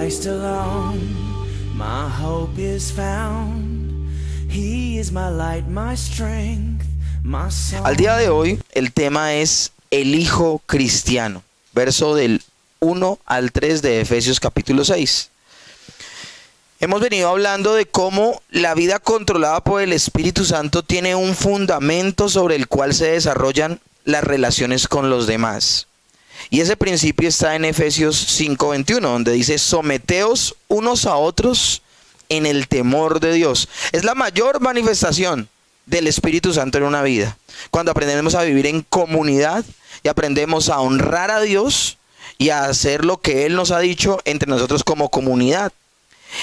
Christ alone, my hope is found. He is my light, my strength, my song. Al día de hoy, el tema es el hijo cristiano, verso del 1 al 3 de Efesios capítulo 6. Hemos venido hablando de cómo la vida controlada por el Espíritu Santo tiene un fundamento sobre el cual se desarrollan las relaciones con los demás. Y ese principio está en Efesios 5:21, donde dice: someteos unos a otros en el temor de Dios. Es la mayor manifestación del Espíritu Santo en una vida. Cuando aprendemos a vivir en comunidad y aprendemos a honrar a Dios y a hacer lo que Él nos ha dicho entre nosotros como comunidad.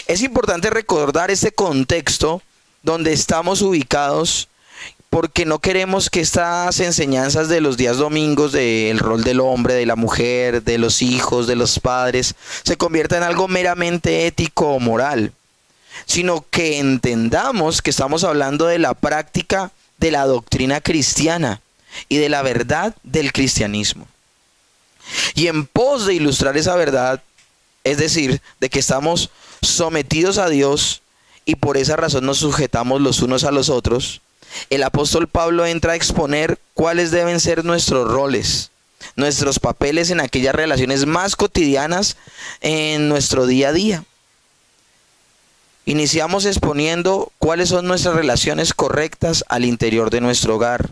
Es importante recordar este contexto donde estamos ubicados, porque no queremos que estas enseñanzas de los días domingos del rol del hombre, de la mujer, de los hijos, de los padres, se conviertan en algo meramente ético o moral, sino que entendamos que estamos hablando de la práctica de la doctrina cristiana y de la verdad del cristianismo. Y en pos de ilustrar esa verdad, es decir, de que estamos sometidos a Dios y por esa razón nos sujetamos los unos a los otros, el apóstol Pablo entra a exponer cuáles deben ser nuestros roles, nuestros papeles en aquellas relaciones más cotidianas en nuestro día a día. Iniciamos exponiendo cuáles son nuestras relaciones correctas al interior de nuestro hogar.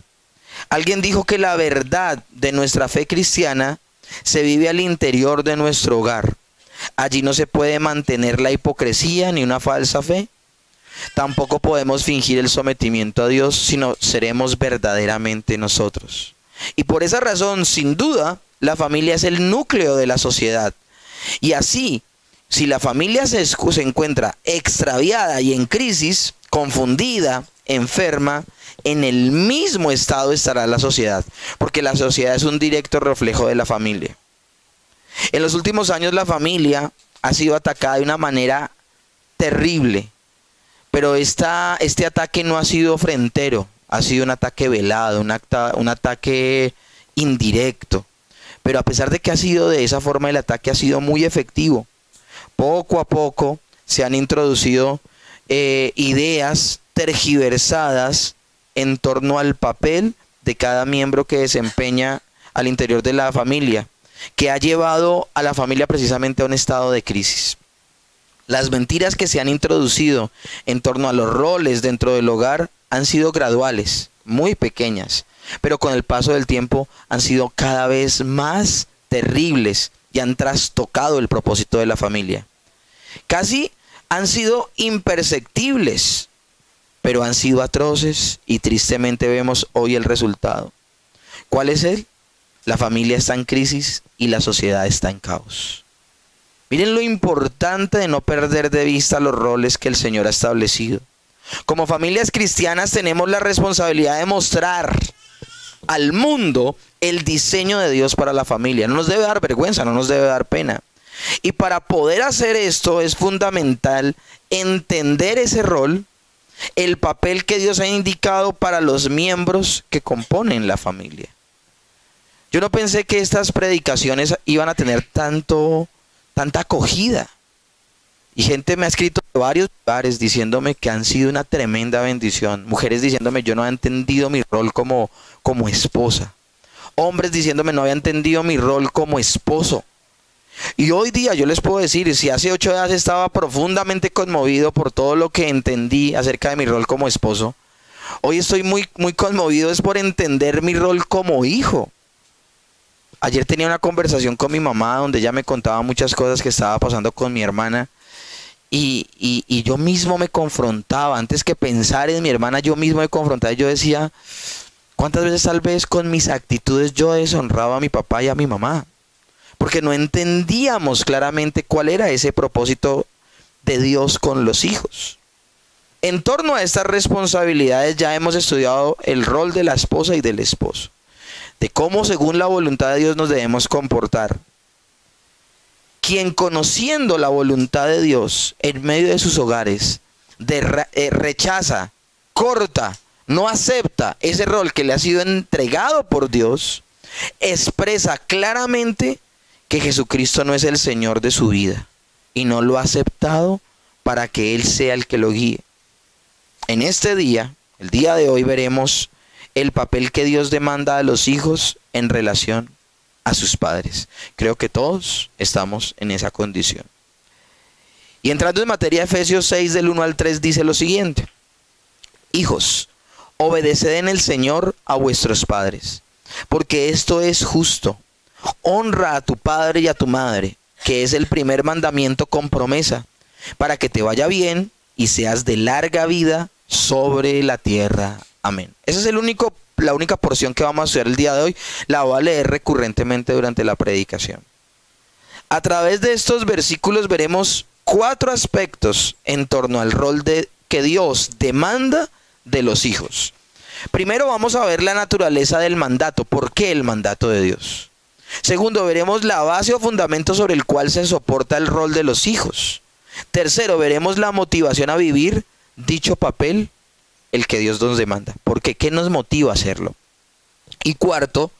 Alguien dijo que la verdad de nuestra fe cristiana se vive al interior de nuestro hogar. Allí no se puede mantener la hipocresía ni una falsa fe. Tampoco podemos fingir el sometimiento a Dios, sino seremos verdaderamente nosotros. Y por esa razón, sin duda, la familia es el núcleo de la sociedad. Y así, si la familia se encuentra extraviada y en crisis, confundida, enferma, en el mismo estado estará la sociedad, porque la sociedad es un directo reflejo de la familia. En los últimos años la familia ha sido atacada de una manera terrible, pero este ataque no ha sido frentero, ha sido un ataque velado, un ataque indirecto. Pero a pesar de que ha sido de esa forma, el ataque ha sido muy efectivo. Poco a poco se han introducido ideas tergiversadas en torno al papel de cada miembro que desempeña al interior de la familia, que ha llevado a la familia precisamente a un estado de crisis. Las mentiras que se han introducido en torno a los roles dentro del hogar han sido graduales, muy pequeñas, pero con el paso del tiempo han sido cada vez más terribles y han trastocado el propósito de la familia. Casi han sido imperceptibles, pero han sido atroces y tristemente vemos hoy el resultado. ¿Cuál es él? La familia está en crisis y la sociedad está en caos. Miren lo importante de no perder de vista los roles que el Señor ha establecido. Como familias cristianas tenemos la responsabilidad de mostrar al mundo el diseño de Dios para la familia. No nos debe dar vergüenza, no nos debe dar pena. Y para poder hacer esto es fundamental entender ese rol, el papel que Dios ha indicado para los miembros que componen la familia. Yo no pensé que estas predicaciones iban a tener tanta acogida. Y gente me ha escrito de varios lugares diciéndome que han sido una tremenda bendición. Mujeres diciéndome yo no había entendido mi rol como esposa. Hombres diciéndome no había entendido mi rol como esposo. Y hoy día yo les puedo decir, si hace 8 días estaba profundamente conmovido por todo lo que entendí acerca de mi rol como esposo, hoy estoy muy conmovido es por entender mi rol como hijo. Ayer tenía una conversación con mi mamá donde ella me contaba muchas cosas que estaba pasando con mi hermana y yo mismo me confrontaba. Antes que pensar en mi hermana, yo mismo me confrontaba y yo decía, ¿cuántas veces tal vez con mis actitudes yo deshonraba a mi papá y a mi mamá? Porque no entendíamos claramente cuál era ese propósito de Dios con los hijos. En torno a estas responsabilidades ya hemos estudiado el rol de la esposa y del esposo, de cómo según la voluntad de Dios nos debemos comportar. Quien conociendo la voluntad de Dios en medio de sus hogares rechaza, corta, no acepta ese rol que le ha sido entregado por Dios, expresa claramente que Jesucristo no es el Señor de su vida, y no lo ha aceptado para que Él sea el que lo guíe. En este día, el día de hoy, veremos el papel que Dios demanda a los hijos en relación a sus padres. Creo que todos estamos en esa condición. Y entrando en materia, Efesios 6 del 1 al 3 dice lo siguiente: hijos, obedeced en el Señor a vuestros padres, porque esto es justo. Honra a tu padre y a tu madre, que es el primer mandamiento con promesa, para que te vaya bien y seas de larga vida sobre la tierra. Amén. Esa es la única porción que vamos a estudiar el día de hoy. La voy a leer recurrentemente durante la predicación. A través de estos versículos veremos 4 aspectos en torno al rol que Dios demanda de los hijos. Primero vamos a ver la naturaleza del mandato. ¿Por qué el mandato de Dios? Segundo, veremos la base o fundamento sobre el cual se soporta el rol de los hijos. Tercero, veremos la motivación a vivir dicho papel, el que Dios nos demanda. Porque ¿qué nos motiva a hacerlo? Y cuarto,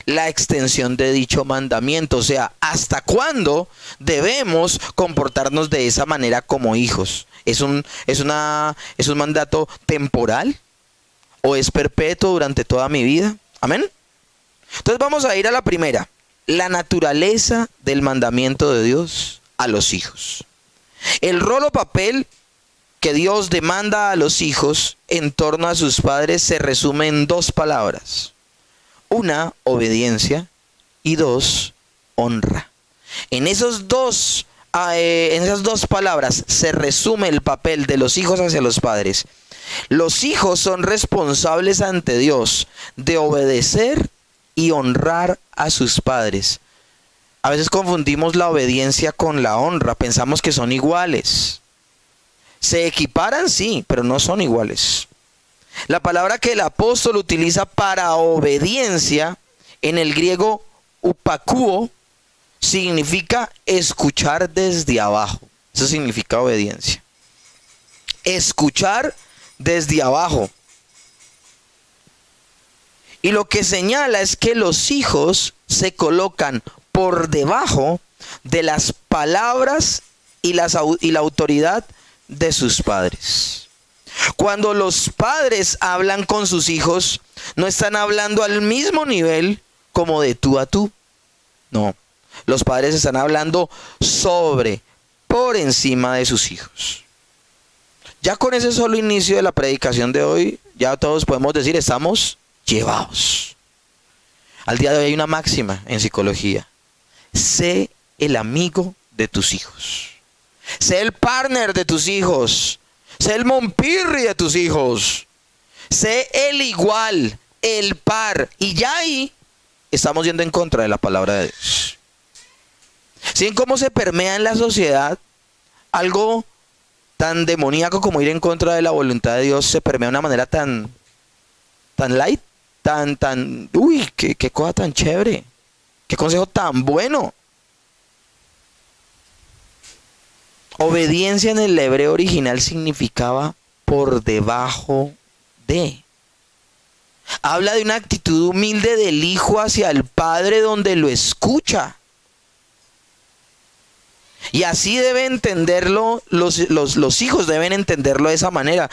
la extensión de dicho mandamiento. O sea, ¿hasta cuándo debemos comportarnos de esa manera como hijos? ¿Es un mandato temporal? ¿O es perpetuo durante toda mi vida? Amén. Entonces vamos a ir a la primera. La naturaleza del mandamiento de Dios a los hijos. El rol o papel que Dios demanda a los hijos en torno a sus padres se resume en 2 palabras. 1, obediencia, y 2, honra. En esas dos palabras se resume el papel de los hijos hacia los padres. Los hijos son responsables ante Dios de obedecer y honrar a sus padres. A veces confundimos la obediencia con la honra, pensamos que son iguales. Se equiparan, sí, pero no son iguales. La palabra que el apóstol utiliza para obediencia en el griego upakuo significa escuchar desde abajo. Eso significa obediencia. Escuchar desde abajo. Y lo que señala es que los hijos se colocan por debajo de las palabras y la autoridad de sus padres. Cuando los padres hablan con sus hijos, no están hablando al mismo nivel como de tú a tú. No, los padres están hablando por encima de sus hijos. Ya con ese solo inicio de la predicación de hoy, ya todos podemos decir, estamos llevados. Al día de hoy hay una máxima en psicología: sé el amigo de tus hijos, sé el partner de tus hijos, sé el monpirri de tus hijos, sé el igual, el par. Y ya ahí estamos yendo en contra de la palabra de Dios. ¿Sí? Cómo se permea en la sociedad algo tan demoníaco como ir en contra de la voluntad de Dios. Se permea de una manera tan light, uy, qué cosa tan chévere, qué consejo tan bueno. Obediencia en el hebreo original significaba por debajo de. Habla de una actitud humilde del hijo hacia el padre donde lo escucha. Y así debe entenderlo, los hijos deben entenderlo de esa manera.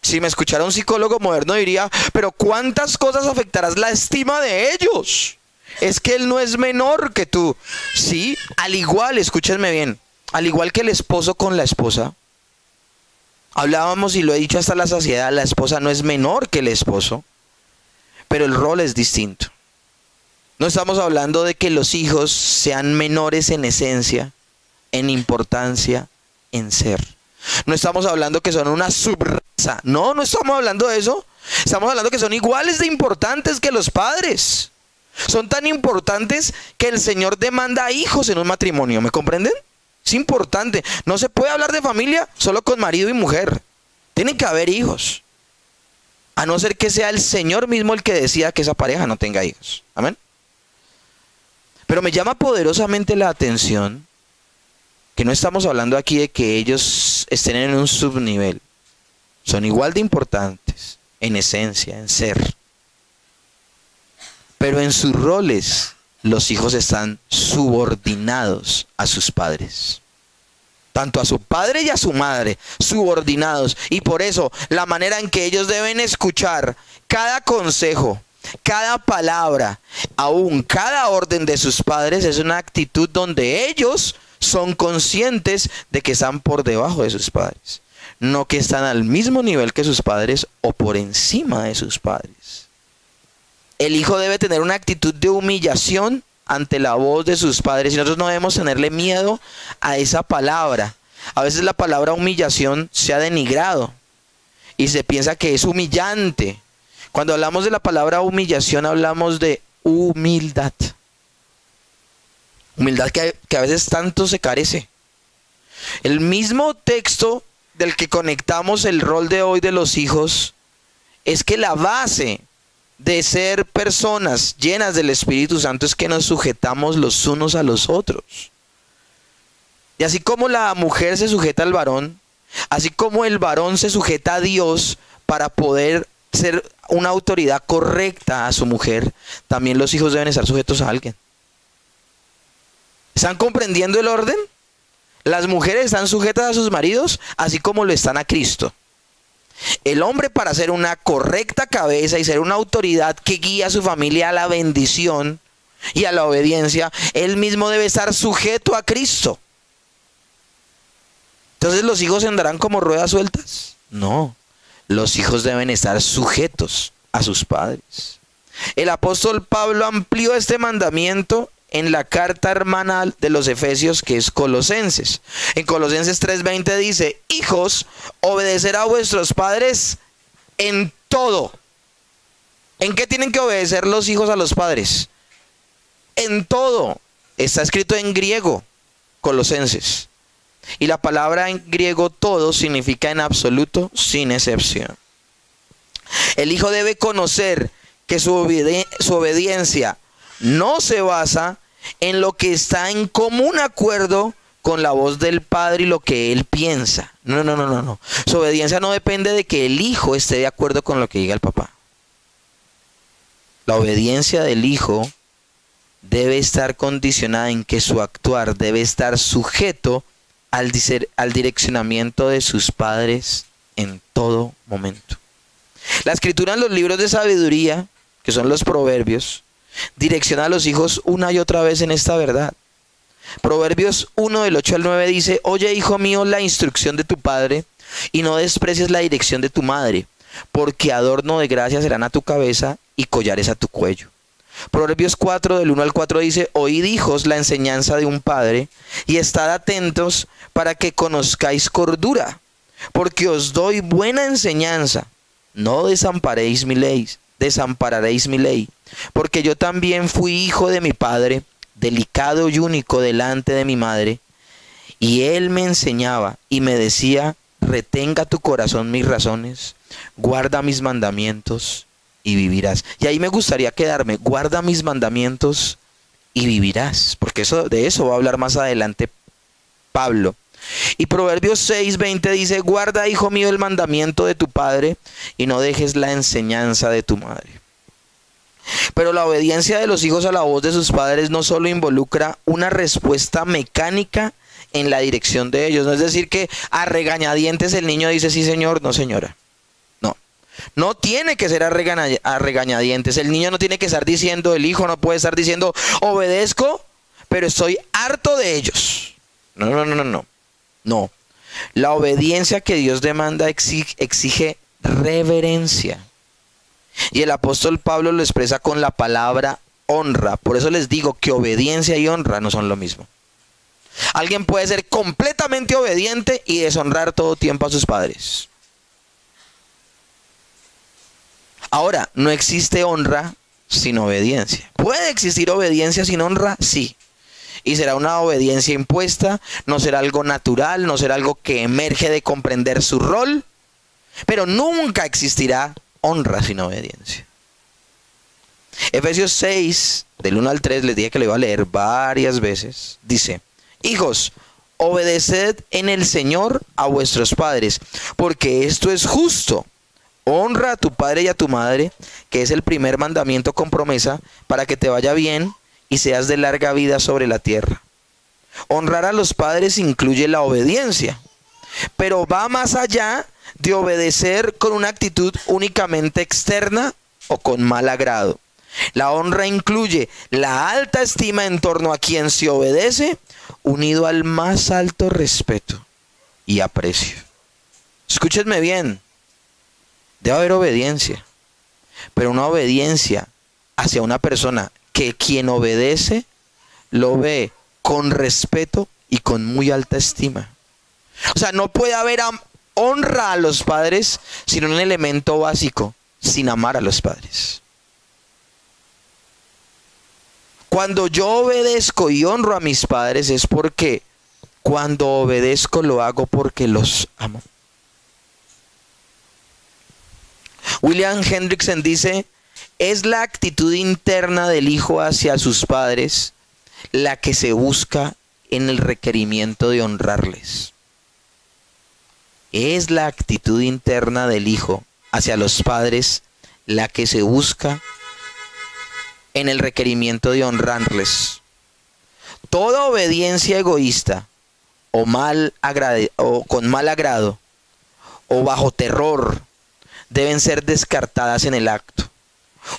Si me escuchara un psicólogo moderno diría, pero ¿cuántas cosas afectarás la estima de ellos? Es que él no es menor que tú. Sí, al igual, escúchenme bien, al igual que el esposo con la esposa. Hablábamos y lo he dicho hasta la saciedad, la esposa no es menor que el esposo, pero el rol es distinto. No estamos hablando de que los hijos sean menores en esencia, en importancia, en ser. No estamos hablando que son una subraza. No estamos hablando de eso. Estamos hablando que son iguales de importantes que los padres. Son tan importantes que el Señor demanda hijos en un matrimonio. ¿Me comprenden? Es importante. No se puede hablar de familia solo con marido y mujer. Tienen que haber hijos. A no ser que sea el Señor mismo el que decida que esa pareja no tenga hijos. Amén. Pero me llama poderosamente la atención que no estamos hablando aquí de que ellos estén en un subnivel. Son igual de importantes en esencia, en ser. Pero en sus roles, los hijos están subordinados a sus padres. tanto a su padre y a su madre, subordinados. Y por eso la manera en que ellos deben escuchar cada consejo, cada palabra, aún cada orden de sus padres, es una actitud donde ellos son conscientes de que están por debajo de sus padres, no que están al mismo nivel que sus padres o por encima de sus padres. El hijo debe tener una actitud de humillación ante la voz de sus padres, y nosotros no debemos tenerle miedo a esa palabra. A veces la palabra humillación se ha denigrado y se piensa que es humillante. Cuando hablamos de la palabra humillación, hablamos de humildad. Humildad que a veces tanto se carece. El mismo texto del que conectamos el rol de hoy de los hijos es que la base de ser personas llenas del Espíritu Santo es que nos sujetamos los unos a los otros. Y así como la mujer se sujeta al varón, así como el varón se sujeta a Dios para poder ser una autoridad correcta a su mujer, también los hijos deben estar sujetos a alguien. ¿Están comprendiendo el orden? Las mujeres están sujetas a sus maridos, así como lo están a Cristo. El hombre, para ser una correcta cabeza y ser una autoridad que guía a su familia a la bendición y a la obediencia, él mismo debe estar sujeto a Cristo. Entonces, ¿los hijos andarán como ruedas sueltas? No, los hijos deben estar sujetos a sus padres. El apóstol Pablo amplió este mandamiento en la carta hermana de los Efesios, que es Colosenses. En Colosenses 3:20 dice: hijos, obedecer a vuestros padres en todo. ¿En qué tienen que obedecer los hijos a los padres? En todo. Está escrito en griego, Colosenses. Y la palabra en griego todo significa en absoluto, sin excepción. El hijo debe conocer que su obediencia no se basa en lo que está en común acuerdo con la voz del padre y lo que él piensa. No. Su obediencia no depende de que el hijo esté de acuerdo con lo que diga el papá. La obediencia del hijo debe estar condicionada en que su actuar debe estar sujeto al direccionamiento de sus padres en todo momento. La escritura en los libros de sabiduría, que son los proverbios, direcciona a los hijos una y otra vez en esta verdad. Proverbios 1 del 8 al 9 dice: oye, hijo mío, la instrucción de tu padre, y no desprecies la dirección de tu madre, porque adorno de gracia serán a tu cabeza y collares a tu cuello. Proverbios 4 del 1 al 4 dice: oíd, hijos, la enseñanza de un padre, y estad atentos para que conozcáis cordura, porque os doy buena enseñanza. No desampararéis mi ley, porque yo también fui hijo de mi padre, delicado y único delante de mi madre, y él me enseñaba y me decía: retenga tu corazón mis razones, guarda mis mandamientos y vivirás. Y ahí me gustaría quedarme: guarda mis mandamientos y vivirás, porque de eso va a hablar más adelante Pablo. Y Proverbios 6:20 dice: guarda, hijo mío, el mandamiento de tu padre, y no dejes la enseñanza de tu madre. Pero la obediencia de los hijos a la voz de sus padres no solo involucra una respuesta mecánica en la dirección de ellos. No es decir que a regañadientes el niño dice: sí señor, no señora. No tiene que ser a regañadientes. El niño no tiene que estar diciendo, el hijo no puede estar diciendo: obedezco, pero estoy harto de ellos. No. La obediencia que Dios demanda exige reverencia. Y el apóstol Pablo lo expresa con la palabra honra. Por eso les digo que obediencia y honra no son lo mismo. Alguien puede ser completamente obediente y deshonrar todo tiempo a sus padres. Ahora, no existe honra sin obediencia. ¿Puede existir obediencia sin honra? Sí. Y será una obediencia impuesta, no será algo natural, no será algo que emerge de comprender su rol, pero nunca existirá honra sin obediencia. Efesios 6, del 1 al 3, les dije que lo iba a leer varias veces. Dice: hijos, obedeced en el Señor a vuestros padres, porque esto es justo. Honra a tu padre y a tu madre, que es el primer mandamiento con promesa, para que te vaya bien y seas de larga vida sobre la tierra. Honrar a los padres incluye la obediencia, pero va más allá de obedecer con una actitud únicamente externa o con mal agrado. La honra incluye la alta estima en torno a quien se obedece, unido al más alto respeto y aprecio. Escúchenme bien, debe haber obediencia, pero una obediencia hacia una persona que quien obedece lo ve con respeto y con muy alta estima. O sea, no puede haber honra a los padres sin un elemento básico, sin amar a los padres. Cuando yo obedezco y honro a mis padres es porque cuando obedezco lo hago porque los amo. William Hendrickson dice, es la actitud interna del hijo hacia sus padres la que se busca en el requerimiento de honrarles. Es la actitud interna del hijo hacia los padres la que se busca en el requerimiento de honrarles. Toda obediencia egoísta o con mal agrado o bajo terror deben ser descartadas en el acto.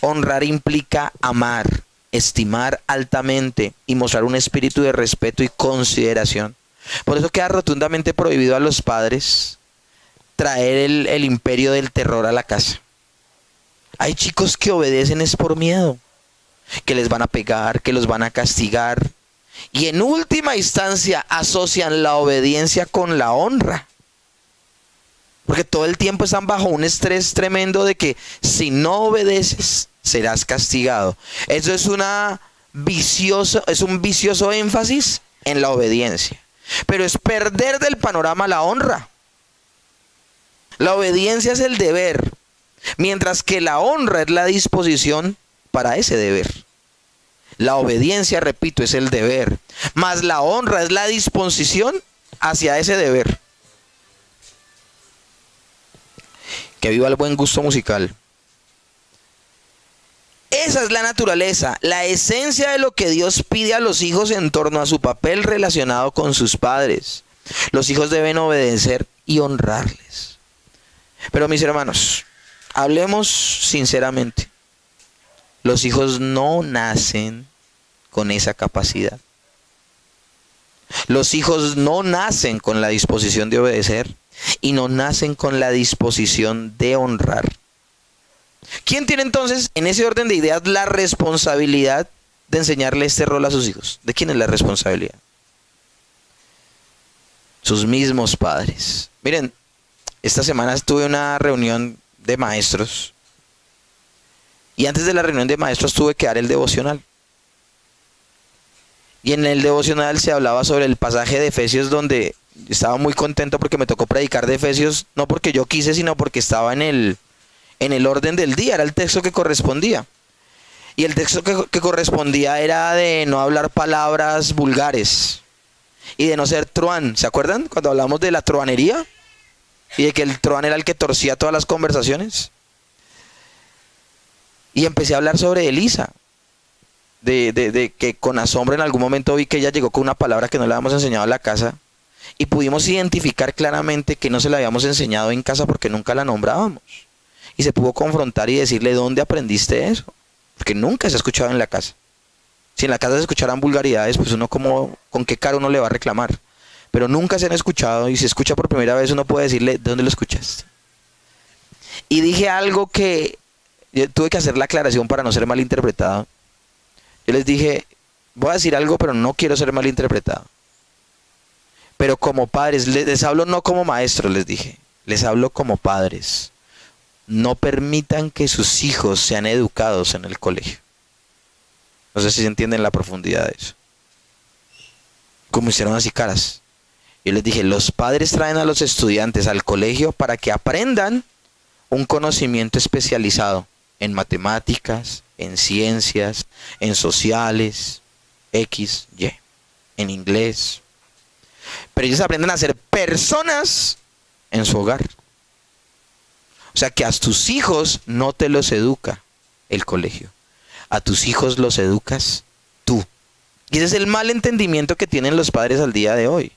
Honrar implica amar, estimar altamente y mostrar un espíritu de respeto y consideración. Por eso queda rotundamente prohibido a los padres traer el imperio del terror a la casa. Hay chicos que obedecen es por miedo, que les van a pegar, que los van a castigar. Y en última instancia asocian la obediencia con la honra. Porque todo el tiempo están bajo un estrés tremendo de que si no obedeces, serás castigado. Eso es un vicioso énfasis en la obediencia. Pero es perder del panorama la honra. La obediencia es el deber, mientras que la honra es la disposición para ese deber. La obediencia, repito, es el deber, mas la honra es la disposición hacia ese deber. Que viva el buen gusto musical. Esa es la naturaleza, la esencia de lo que Dios pide a los hijos en torno a su papel relacionado con sus padres. Los hijos deben obedecer y honrarles. Pero mis hermanos, hablemos sinceramente. Los hijos no nacen con esa capacidad. Los hijos no nacen con la disposición de obedecer y no nacen con la disposición de honrar. ¿Quién tiene entonces, en ese orden de ideas, la responsabilidad de enseñarle este rol a sus hijos? ¿De quién es la responsabilidad? Sus mismos padres. Miren, esta semana tuve una reunión de maestros y antes de la reunión de maestros tuve que dar el devocional. Y en el devocional se hablaba sobre el pasaje de Efesios, donde estaba muy contento porque me tocó predicar de Efesios, no porque yo quise, sino porque estaba en el orden del día, era el texto que correspondía. Y el texto que correspondía era de no hablar palabras vulgares y de no ser truán. ¿Se acuerdan cuando hablamos de la truanería? Y de que el truán era el que torcía todas las conversaciones. Y empecé a hablar sobre Elisa. De que con asombro en algún momento vi que ella llegó con una palabra que no le habíamos enseñado en la casa. Y pudimos identificar claramente que no se la habíamos enseñado en casa porque nunca la nombrábamos. Y se pudo confrontar y decirle, ¿dónde aprendiste eso? Porque nunca se ha escuchado en la casa. Si en la casa se escucharan vulgaridades, pues uno ¿con qué cara uno le va a reclamar? Pero nunca se han escuchado, y si escucha por primera vez uno puede decirle, ¿de dónde lo escuchaste? Y dije algo que yo tuve que hacer la aclaración para no ser malinterpretado. Yo les dije, voy a decir algo, pero no quiero ser malinterpretado. Pero como padres, les hablo no como maestros, les dije, les hablo como padres. No permitan que sus hijos sean educados en el colegio. No sé si se entienden la profundidad de eso. Como hicieron así caras. Yo les dije, los padres traen a los estudiantes al colegio para que aprendan un conocimiento especializado en matemáticas, en ciencias, en sociales, X, Y, en inglés. Pero ellos aprenden a ser personas en su hogar. O sea que a tus hijos no te los educa el colegio. A tus hijos los educas tú. Y ese es el mal entendimiento que tienen los padres al día de hoy.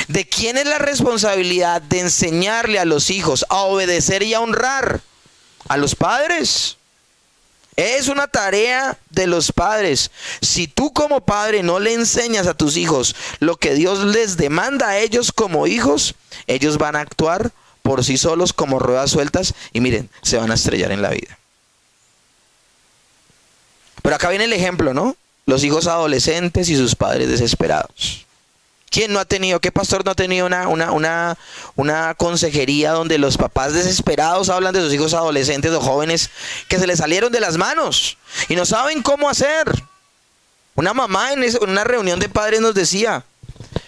¿De quién es la responsabilidad de enseñarle a los hijos a obedecer y a honrar? A los padres. Es una tarea de los padres. Si tú como padre no le enseñas a tus hijos lo que Dios les demanda a ellos como hijos, ellos van a actuar por sí solos como ruedas sueltas y miren, se van a estrellar en la vida. Pero acá viene el ejemplo, ¿no? Los hijos adolescentes y sus padres desesperados. ¿Quién no ha tenido, qué pastor no ha tenido una consejería donde los papás desesperados hablan de sus hijos adolescentes o jóvenes que se les salieron de las manos y no saben cómo hacer? Una mamá en una reunión de padres nos decía,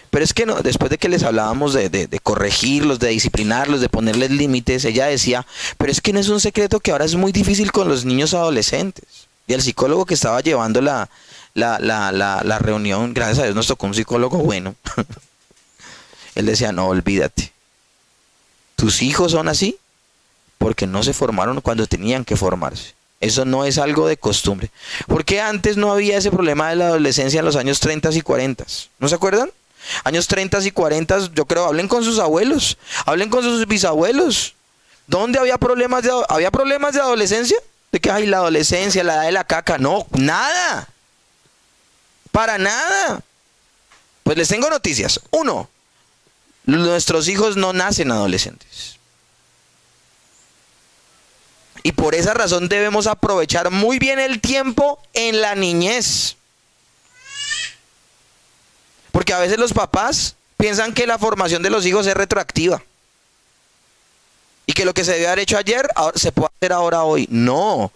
pero es que no, después de que les hablábamos de corregirlos, de disciplinarlos, de ponerles límites, ella decía, pero es que no es un secreto que ahora es muy difícil con los niños adolescentes. Y el psicólogo que estaba llevando la reunión, gracias a Dios nos tocó un psicólogo bueno. Él decía, no, olvídate. Tus hijos son así porque no se formaron cuando tenían que formarse. Eso no es algo de costumbre. Porque antes no había ese problema de la adolescencia en los años 30 y 40. ¿No se acuerdan? Años 30 y 40, yo creo, hablen con sus abuelos, hablen con sus bisabuelos. ¿Dónde había problemas de adolescencia? De que hay la adolescencia, la edad de la caca. No, nada. Para nada. Pues les tengo noticias. 1, nuestros hijos no nacen adolescentes. Y por esa razón debemos aprovechar muy bien el tiempo en la niñez. Porque a veces los papás piensan que la formación de los hijos es retroactiva. Y que lo que se debe haber hecho ayer se puede hacer ahora hoy. No.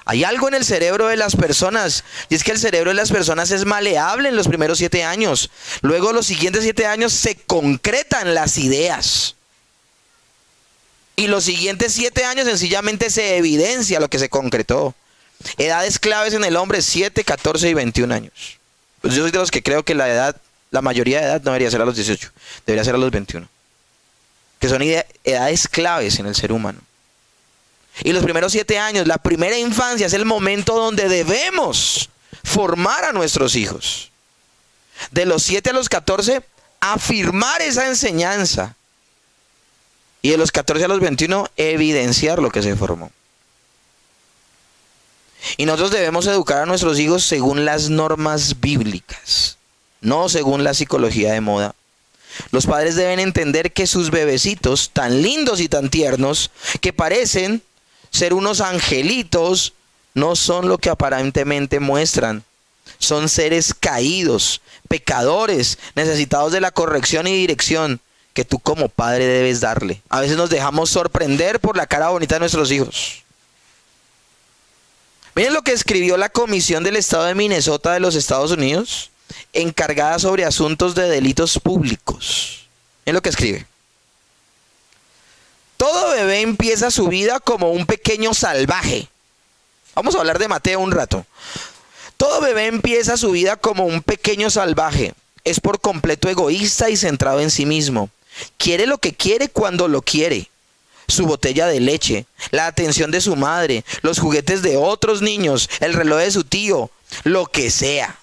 Hay algo en el cerebro de las personas. Y es que el cerebro de las personas es maleable en los primeros 7 años. Luego los siguientes 7 años se concretan las ideas. Y los siguientes 7 años sencillamente se evidencia lo que se concretó. Edades claves en el hombre, 7, 14 y 21 años. Pues yo soy de los que creo que la mayoría de edad no debería ser a los 18. Debería ser a los 21. Que son edades claves en el ser humano. Y los primeros 7 años, la primera infancia, es el momento donde debemos formar a nuestros hijos. De los 7 a los 14, afirmar esa enseñanza. Y de los 14 a los 21, evidenciar lo que se formó. Y nosotros debemos educar a nuestros hijos según las normas bíblicas, no según la psicología de moda. Los padres deben entender que sus bebecitos, tan lindos y tan tiernos, que parecen ser unos angelitos, no son lo que aparentemente muestran. Son seres caídos, pecadores, necesitados de la corrección y dirección que tú como padre debes darle. A veces nos dejamos sorprender por la cara bonita de nuestros hijos. Miren lo que escribió la Comisión del Estado de Minnesota de los Estados Unidos, encargada sobre asuntos de delitos públicos. Miren lo que escribe. Todo bebé empieza su vida como un pequeño salvaje. Vamos a hablar de Mateo un rato. Todo bebé empieza su vida como un pequeño salvaje. Es por completo egoísta y centrado en sí mismo. Quiere lo que quiere cuando lo quiere. Su botella de leche, la atención de su madre, los juguetes de otros niños, el reloj de su tío, lo que sea.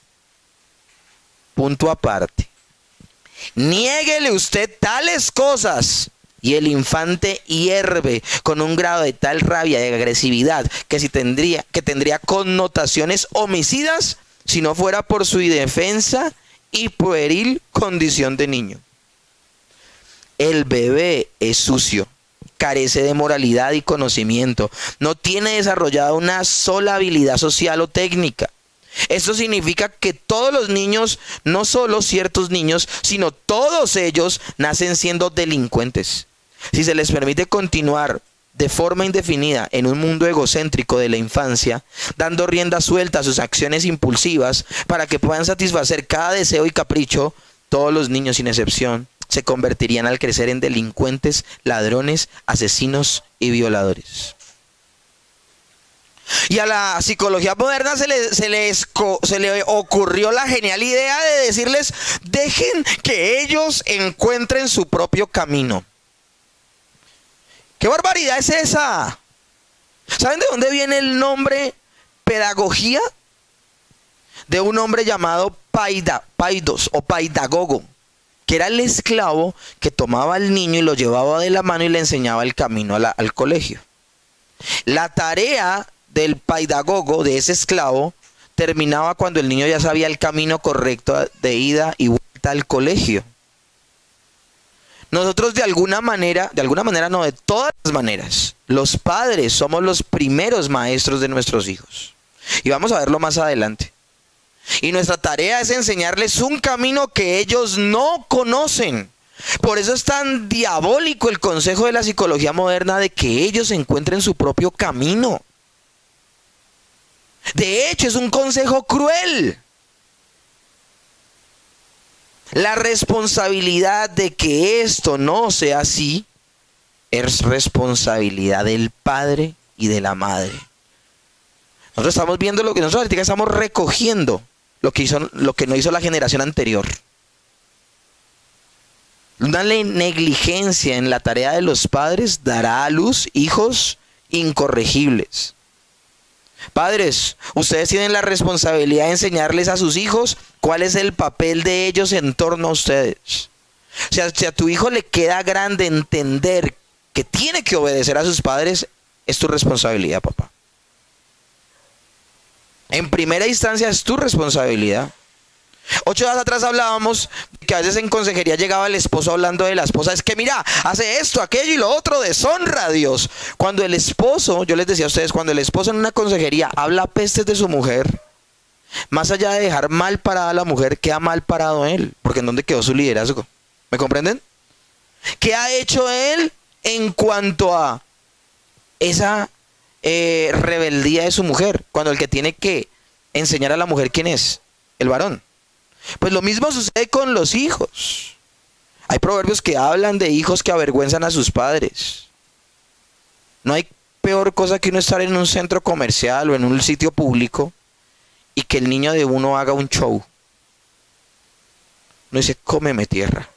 Punto aparte. Niéguele usted tales cosas y el infante hierve con un grado de tal rabia y agresividad que tendría connotaciones homicidas si no fuera por su indefensa y pueril condición de niño. El bebé es sucio, carece de moralidad y conocimiento, no tiene desarrollada una sola habilidad social o técnica. Esto significa que todos los niños, no solo ciertos niños, sino todos ellos nacen siendo delincuentes. Si se les permite continuar de forma indefinida en un mundo egocéntrico de la infancia, dando rienda suelta a sus acciones impulsivas para que puedan satisfacer cada deseo y capricho, todos los niños sin excepción se convertirían al crecer en delincuentes, ladrones, asesinos y violadores. Y a la psicología moderna se le ocurrió la genial idea de decirles, dejen que ellos encuentren su propio camino. ¿Qué barbaridad es esa? ¿Saben de dónde viene el nombre pedagogía? de un hombre llamado Paidos o Paidagogo, que era el esclavo que tomaba al niño y lo llevaba de la mano y le enseñaba el camino al colegio. La tarea del Paidagogo, de ese esclavo, terminaba cuando el niño ya sabía el camino correcto de ida y vuelta al colegio. Nosotros de alguna manera no, de todas las maneras, los padres somos los primeros maestros de nuestros hijos. Y vamos a verlo más adelante. Y nuestra tarea es enseñarles un camino que ellos no conocen. Por eso es tan diabólico el consejo de la psicología moderna de que ellos encuentren su propio camino. De hecho, es un consejo cruel. La responsabilidad de que esto no sea así es responsabilidad del padre y de la madre. Nosotros estamos viendo lo que nosotros ahorita estamos recogiendo lo que no hizo la generación anterior. Una negligencia en la tarea de los padres dará a luz hijos incorregibles. Padres, ustedes tienen la responsabilidad de enseñarles a sus hijos cuál es el papel de ellos en torno a ustedes. O sea, si a tu hijo le queda grande entender que tiene que obedecer a sus padres, es tu responsabilidad, papá. En primera instancia es tu responsabilidad. 8 días atrás hablábamos que a veces en consejería llegaba el esposo hablando de la esposa. Es que mira, hace esto, aquello y lo otro, deshonra a Dios. Cuando el esposo, yo les decía a ustedes, cuando el esposo en una consejería habla pestes de su mujer, más allá de dejar mal parada a la mujer, queda mal parado él. Porque ¿en dónde quedó su liderazgo? ¿Me comprenden? ¿Qué ha hecho él en cuanto a esa rebeldía de su mujer? Cuando el que tiene que enseñar a la mujer quién es, el varón. Pues lo mismo sucede con los hijos. Hay proverbios que hablan de hijos que avergüenzan a sus padres. No hay peor cosa que uno estar en un centro comercial o en un sitio público y que el niño de uno haga un show. Uno dice, cómeme tierra.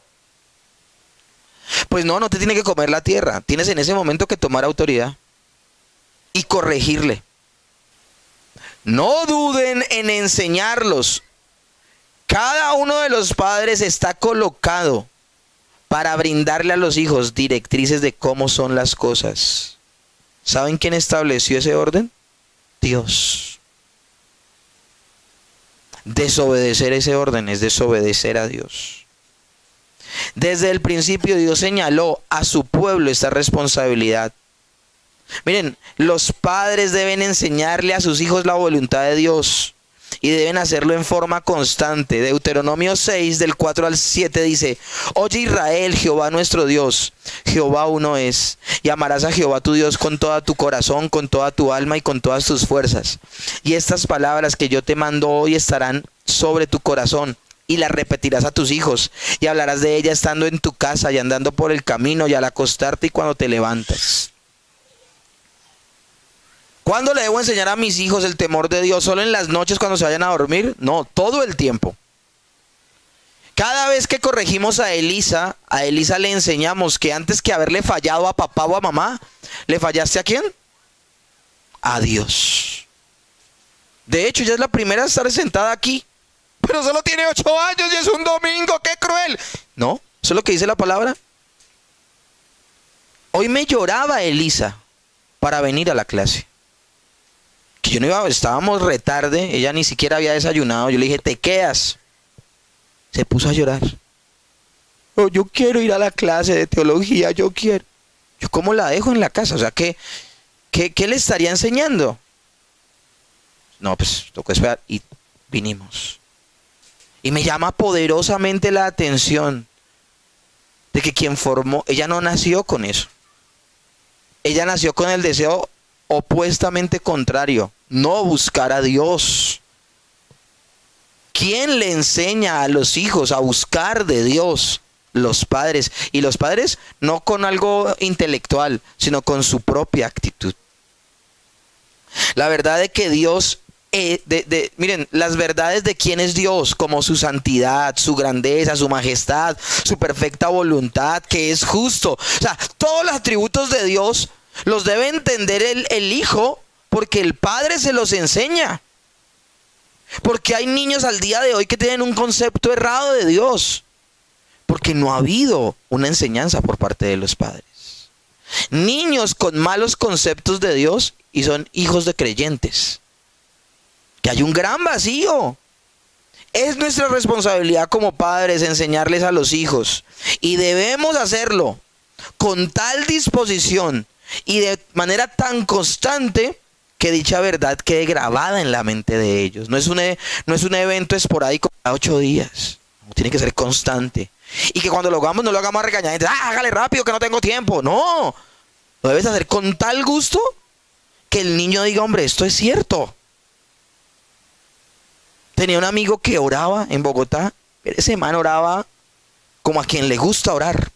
Pues no te tiene que comer la tierra. Tienes en ese momento que tomar autoridad y corregirle. No duden en enseñarlos. Cada uno de los padres está colocado para brindarle a los hijos directrices de cómo son las cosas. ¿Saben quién estableció ese orden? Dios. Desobedecer ese orden es desobedecer a Dios. Desde el principio Dios señaló a su pueblo esta responsabilidad. Miren, los padres deben enseñarle a sus hijos la voluntad de Dios. Y deben hacerlo en forma constante. Deuteronomio 6, del 4 al 7 dice: Oye Israel, Jehová nuestro Dios, Jehová uno es. Y amarás a Jehová tu Dios con todo tu corazón, con toda tu alma y con todas tus fuerzas. Y estas palabras que yo te mando hoy estarán sobre tu corazón. Y las repetirás a tus hijos. Y hablarás de ellas estando en tu casa y andando por el camino y al acostarte y cuando te levantas. ¿Cuándo le debo enseñar a mis hijos el temor de Dios? ¿Solo en las noches cuando se vayan a dormir? No, todo el tiempo. Cada vez que corregimos a Elisa le enseñamos que antes que haberle fallado a papá o a mamá, ¿le fallaste a quién? A Dios. De hecho, ella es la primera a estar sentada aquí. Pero solo tiene 8 años y es un domingo, ¡qué cruel! No, eso es lo que dice la palabra. Hoy me lloraba Elisa para venir a la clase. Que yo no iba, estábamos retarde, ella ni siquiera había desayunado. Yo le dije, ¿te quedas? Se puso a llorar. Oh, yo quiero ir a la clase de teología, yo quiero. Yo, ¿cómo la dejo en la casa? O sea, ¿qué le estaría enseñando? No, pues tocó esperar y vinimos. Y me llama poderosamente la atención de que quien formó, ella no nació con eso. Ella nació con el deseo opuestamente contrario, no buscar a Dios. ¿Quién le enseña a los hijos a buscar de Dios? Los padres. Y los padres no con algo intelectual, sino con su propia actitud. La verdad de que Dios, miren, las verdades de quién es Dios, como su santidad, su grandeza, su majestad, su perfecta voluntad, que es justo. O sea, todos los atributos de Dios los debe entender el hijo, porque el padre se los enseña. Porque hay niños al día de hoy que tienen un concepto errado de Dios. Porque no ha habido una enseñanza por parte de los padres. Niños con malos conceptos de Dios y son hijos de creyentes. Que hay un gran vacío. Es nuestra responsabilidad como padres enseñarles a los hijos. Y debemos hacerlo con tal disposición y de manera tan constante que dicha verdad quede grabada en la mente de ellos. No es un evento esporádico cada 8 días. Tiene que ser constante. Y que cuando lo hagamos no lo hagamos a regañadientes. Hágale rápido que no tengo tiempo. No. Lo debes hacer con tal gusto que el niño diga, hombre, esto es cierto. Tenía un amigo que oraba en Bogotá. Ese man oraba como a quien le gusta orar.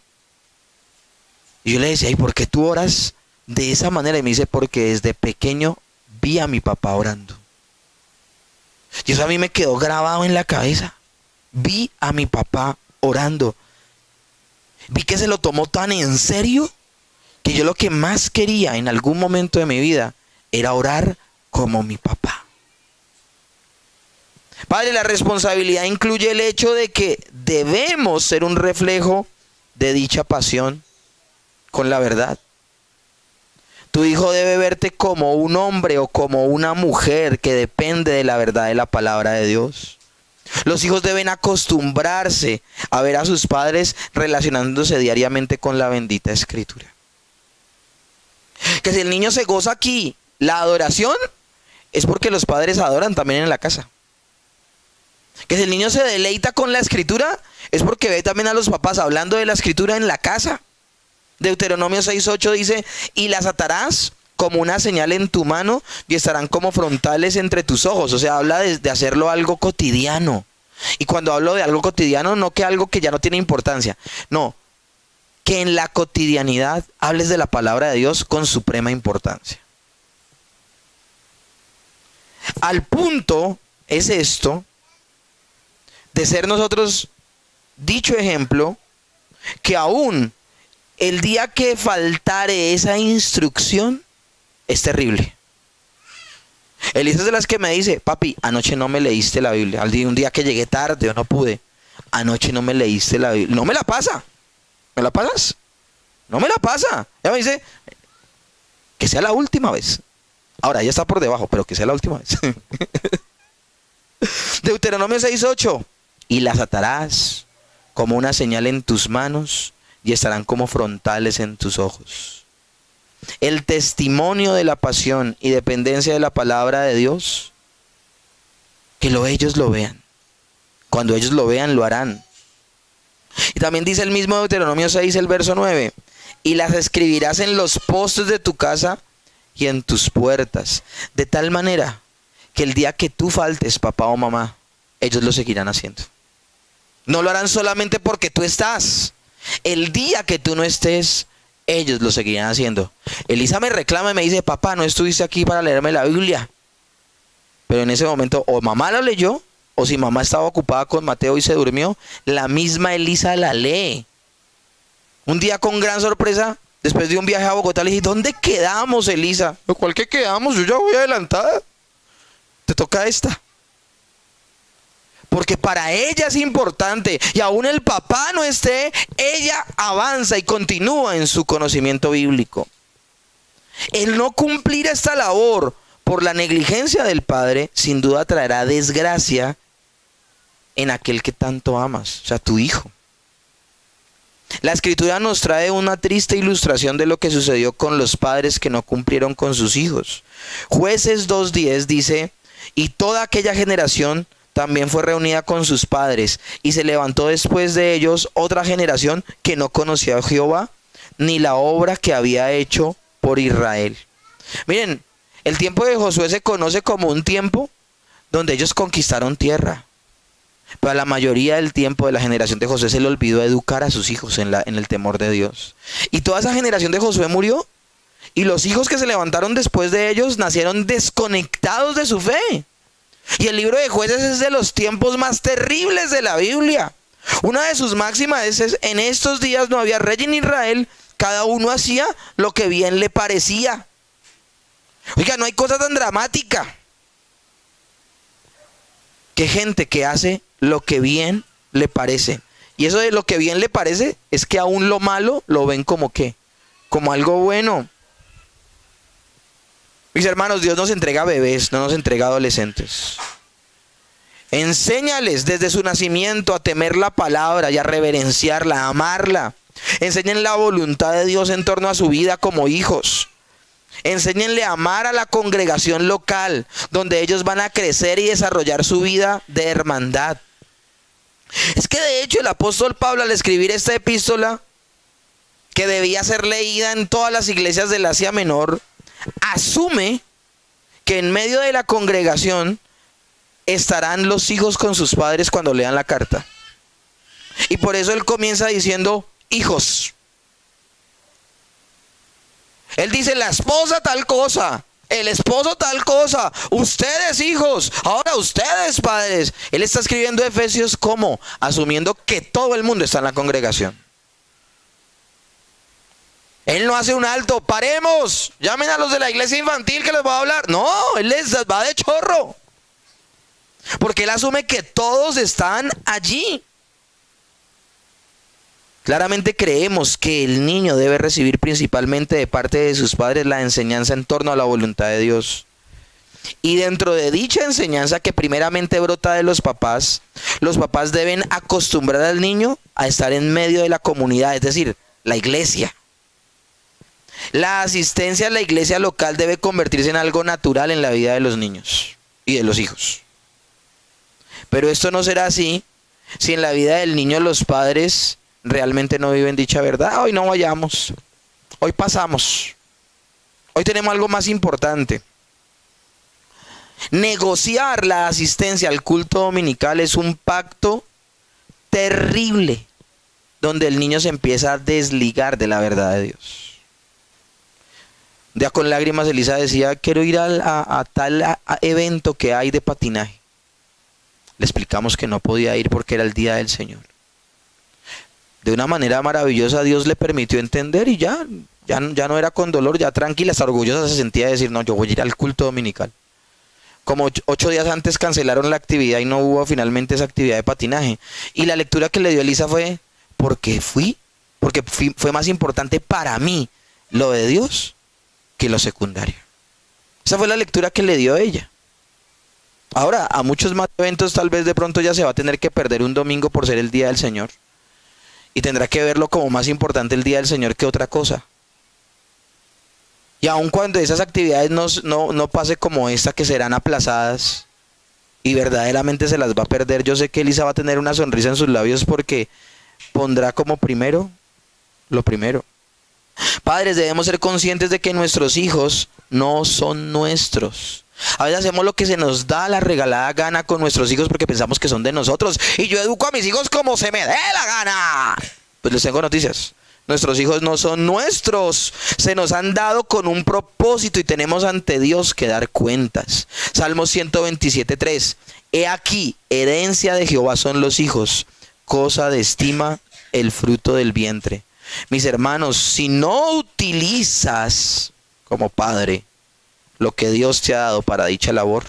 Y yo le decía, ¿y por qué tú oras de esa manera? Y me dice, porque desde pequeño vi a mi papá orando. Y eso a mí me quedó grabado en la cabeza. Vi a mi papá orando. Vi que se lo tomó tan en serio que yo lo que más quería en algún momento de mi vida era orar como mi papá. Padre, la responsabilidad incluye el hecho de que debemos ser un reflejo de dicha pasión con la verdad. Tu hijo debe verte como un hombre o como una mujer que depende de la verdad de la palabra de Dios. Los hijos deben acostumbrarse a ver a sus padres relacionándose diariamente con la bendita Escritura. Que si el niño se goza aquí la adoración, es porque los padres adoran también en la casa. Que si el niño se deleita con la Escritura, es porque ve también a los papás hablando de la Escritura en la casa. Deuteronomio 6:8 dice, y las atarás como una señal en tu mano y estarán como frontales entre tus ojos. O sea, habla de hacerlo algo cotidiano. Y cuando hablo de algo cotidiano, no que algo que ya no tiene importancia. No, que en la cotidianidad hables de la palabra de Dios con suprema importancia. Al punto es esto de ser nosotros dicho ejemplo, que aún el día que faltare esa instrucción es terrible. Elisa es de las que me dice, papi, anoche no me leíste la Biblia. Un día que llegué tarde o no pude, anoche no me leíste la Biblia. No me la pasa. ¿Me la pasas? No me la pasa. Ella me dice, que sea la última vez. Ahora, ella está por debajo, pero que sea la última vez. Deuteronomio 6:8. Y las atarás como una señal en tus manos y estarán como frontales en tus ojos. El testimonio de la pasión y dependencia de la palabra de Dios, que ellos lo vean. Cuando ellos lo vean, lo harán. Y también dice el mismo Deuteronomio 6, el verso 9. Y las escribirás en los postes de tu casa y en tus puertas, de tal manera que el día que tú faltes, papá o mamá, ellos lo seguirán haciendo. No lo harán solamente porque tú estás. El día que tú no estés, ellos lo seguirán haciendo. Elisa me reclama y me dice, papá, no estuviste aquí para leerme la Biblia. Pero en ese momento, o mamá la leyó, o si mamá estaba ocupada con Mateo y se durmió, la misma Elisa la lee. Un día con gran sorpresa, después de un viaje a Bogotá, le dije, ¿dónde quedamos, Elisa? ¿Cuál que quedamos? Yo ya voy adelantada. Te toca esta. Porque para ella es importante, y aún el papá no esté, ella avanza y continúa en su conocimiento bíblico. El no cumplir esta labor por la negligencia del padre, sin duda traerá desgracia en aquel que tanto amas, o sea, tu hijo. La Escritura nos trae una triste ilustración de lo que sucedió con los padres que no cumplieron con sus hijos. Jueces 2:10 dice, y toda aquella generación también fue reunida con sus padres, y se levantó después de ellos otra generación que no conocía a Jehová, ni la obra que había hecho por Israel. Miren, el tiempo de Josué se conoce como un tiempo donde ellos conquistaron tierra. Pero a la mayoría del tiempo de la generación de Josué se le olvidó educar a sus hijos en el temor de Dios. Y toda esa generación de Josué murió. Y los hijos que se levantaron después de ellos nacieron desconectados de su fe. Y el libro de Jueces es de los tiempos más terribles de la Biblia. Una de sus máximas es, en estos días no había rey en Israel, cada uno hacía lo que bien le parecía. Oiga, no hay cosa tan dramática. Que gente que hace lo que bien le parece. Y eso de lo que bien le parece es que aún lo malo lo ven como qué, como algo bueno. Mis hermanos, Dios nos entrega bebés, no nos entrega adolescentes. Enséñales desde su nacimiento a temer la palabra y a reverenciarla, a amarla. Enséñenle la voluntad de Dios en torno a su vida como hijos. Enséñenle a amar a la congregación local, donde ellos van a crecer y desarrollar su vida de hermandad. Es que de hecho el apóstol Pablo, al escribir esta epístola, que debía ser leída en todas las iglesias del Asia Menor, asume que en medio de la congregación estarán los hijos con sus padres cuando lean la carta. Y por eso él comienza diciendo, hijos. Él dice, la esposa tal cosa, el esposo tal cosa, ustedes hijos, ahora ustedes padres. Él está escribiendo Efesios como asumiendo que todo el mundo está en la congregación. Él no hace un alto, paremos, llamen a los de la iglesia infantil que les va a hablar. No, él les va de chorro. Porque él asume que todos están allí. Claramente creemos que el niño debe recibir principalmente de parte de sus padres la enseñanza en torno a la voluntad de Dios. Y dentro de dicha enseñanza que primeramente brota de los papás deben acostumbrar al niño a estar en medio de la comunidad, es decir, la iglesia. La asistencia a la iglesia local debe convertirse en algo natural en la vida de los niños y de los hijos. Pero esto no será así si en la vida del niño los padres realmente no viven dicha verdad. Hoy no vayamos, hoy pasamos, hoy tenemos algo más importante. Negociar la asistencia al culto dominical es un pacto terrible, donde el niño se empieza a desligar de la verdad de Dios. Un día con lágrimas Elisa decía, quiero ir a tal evento que hay de patinaje. Le explicamos que no podía ir porque era el día del Señor. De una manera maravillosa Dios le permitió entender y ya no era con dolor, ya tranquila, hasta orgullosa se sentía de decir, no, yo voy a ir al culto dominical. Como 8 días antes cancelaron la actividad y no hubo finalmente esa actividad de patinaje. Y la lectura que le dio Elisa fue, porque fue más importante para mí lo de Dios que lo secundario. Esa fue la lectura que le dio ella. Ahora, a muchos más eventos tal vez de pronto ya se va a tener que perder un domingo por ser el día del Señor. Y tendrá que verlo como más importante el día del Señor que otra cosa. Y aun cuando esas actividades no pase como esta, que serán aplazadas y verdaderamente se las va a perder, yo sé que Elisa va a tener una sonrisa en sus labios porque pondrá como primero lo primero. Padres, debemos ser conscientes de que nuestros hijos no son nuestros. A veces hacemos lo que se nos da la regalada gana con nuestros hijos porque pensamos que son de nosotros. Y yo educo a mis hijos como se me dé la gana. Pues les tengo noticias. Nuestros hijos no son nuestros. Se nos han dado con un propósito y tenemos ante Dios que dar cuentas. Salmo 127:3. He aquí, herencia de Jehová son los hijos, cosa de estima el fruto del vientre. Mis hermanos, si no utilizas como padre lo que Dios te ha dado para dicha labor,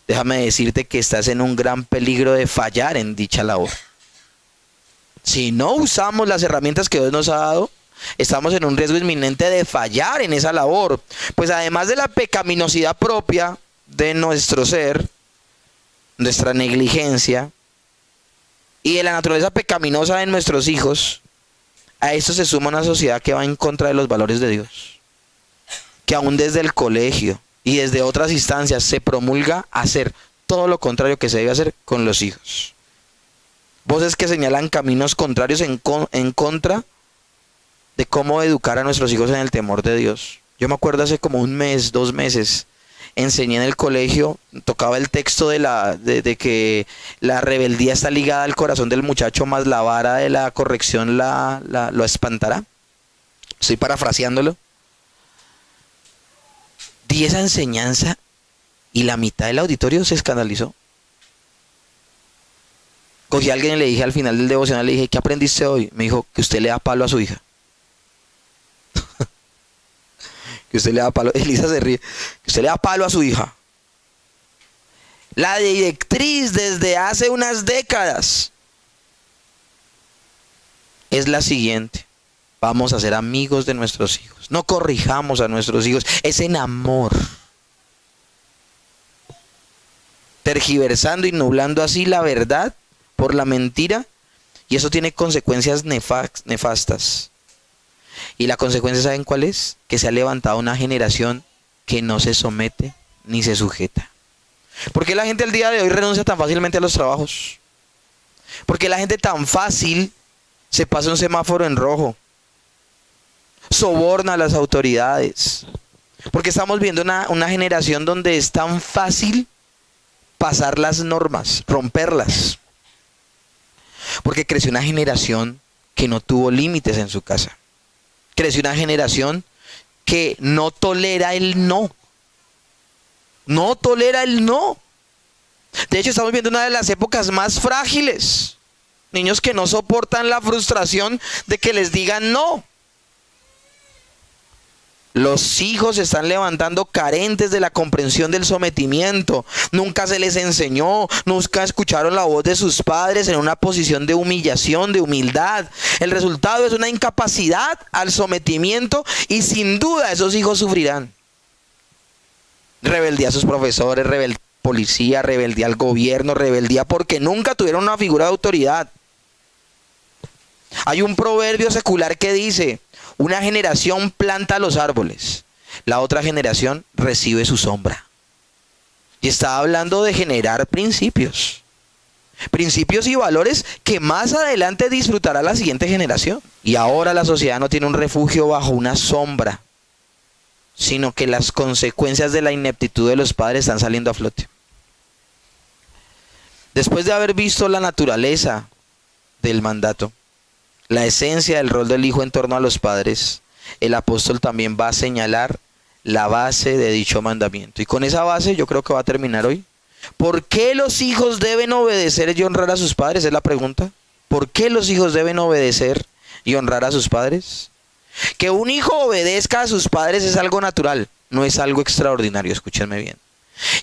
déjame decirte que estás en un gran peligro de fallar en dicha labor. Si no usamos las herramientas que Dios nos ha dado, estamos en un riesgo inminente de fallar en esa labor. Pues además de la pecaminosidad propia de nuestro ser, nuestra negligencia y de la naturaleza pecaminosa de nuestros hijos, a esto se suma una sociedad que va en contra de los valores de Dios, que aún desde el colegio y desde otras instancias se promulga hacer todo lo contrario que se debe hacer con los hijos. Voces que señalan caminos contrarios en contra de cómo educar a nuestros hijos en el temor de Dios. Yo me acuerdo hace como 1 mes, 2 meses, enseñé en el colegio, tocaba el texto de que la rebeldía está ligada al corazón del muchacho, más la vara de la corrección lo espantará. Estoy parafraseándolo. Di esa enseñanza y la mitad del auditorio se escandalizó. Cogí a alguien y le dije al final del devocional, le dije, ¿qué aprendiste hoy? Me dijo, que usted le da palo a su hija. Que usted le da palo. Elisa se ríe. Que usted le da palo a su hija. La directriz desde hace unas décadas es la siguiente: vamos a ser amigos de nuestros hijos. No corrijamos a nuestros hijos, es en amor. Tergiversando y nublando así la verdad por la mentira, y eso tiene consecuencias nefastas. Y la consecuencia, ¿saben cuál es? Que se ha levantado una generación que no se somete ni se sujeta. ¿Por qué la gente al día de hoy renuncia tan fácilmente a los trabajos? ¿Por qué la gente tan fácil se pasa un semáforo en rojo? Soborna a las autoridades. Porque estamos viendo una generación donde es tan fácil pasar las normas, romperlas. Porque creció una generación que no tuvo límites en su casa. Creció una generación que no tolera el no. No tolera el no. De hecho, estamos viendo una de las épocas más frágiles. Niños que no soportan la frustración de que les digan no. Los hijos se están levantando carentes de la comprensión del sometimiento. Nunca se les enseñó, nunca escucharon la voz de sus padres en una posición de humillación, de humildad. El resultado es una incapacidad al sometimiento y sin duda esos hijos sufrirán. Rebeldía a sus profesores, rebeldía a la policía, rebeldía al gobierno, rebeldía porque nunca tuvieron una figura de autoridad. Hay un proverbio secular que dice: una generación planta los árboles, la otra generación recibe su sombra. Y está hablando de generar principios. Principios y valores que más adelante disfrutará la siguiente generación. Y ahora la sociedad no tiene un refugio bajo una sombra, sino que las consecuencias de la ineptitud de los padres están saliendo a flote. Después de haber visto la naturaleza del mandato, la esencia del rol del hijo en torno a los padres, el apóstol también va a señalar la base de dicho mandamiento. Y con esa base yo creo que va a terminar hoy. ¿Por qué los hijos deben obedecer y honrar a sus padres? Es la pregunta. ¿Por qué los hijos deben obedecer y honrar a sus padres? Que un hijo obedezca a sus padres es algo natural, no es algo extraordinario, escúchenme bien.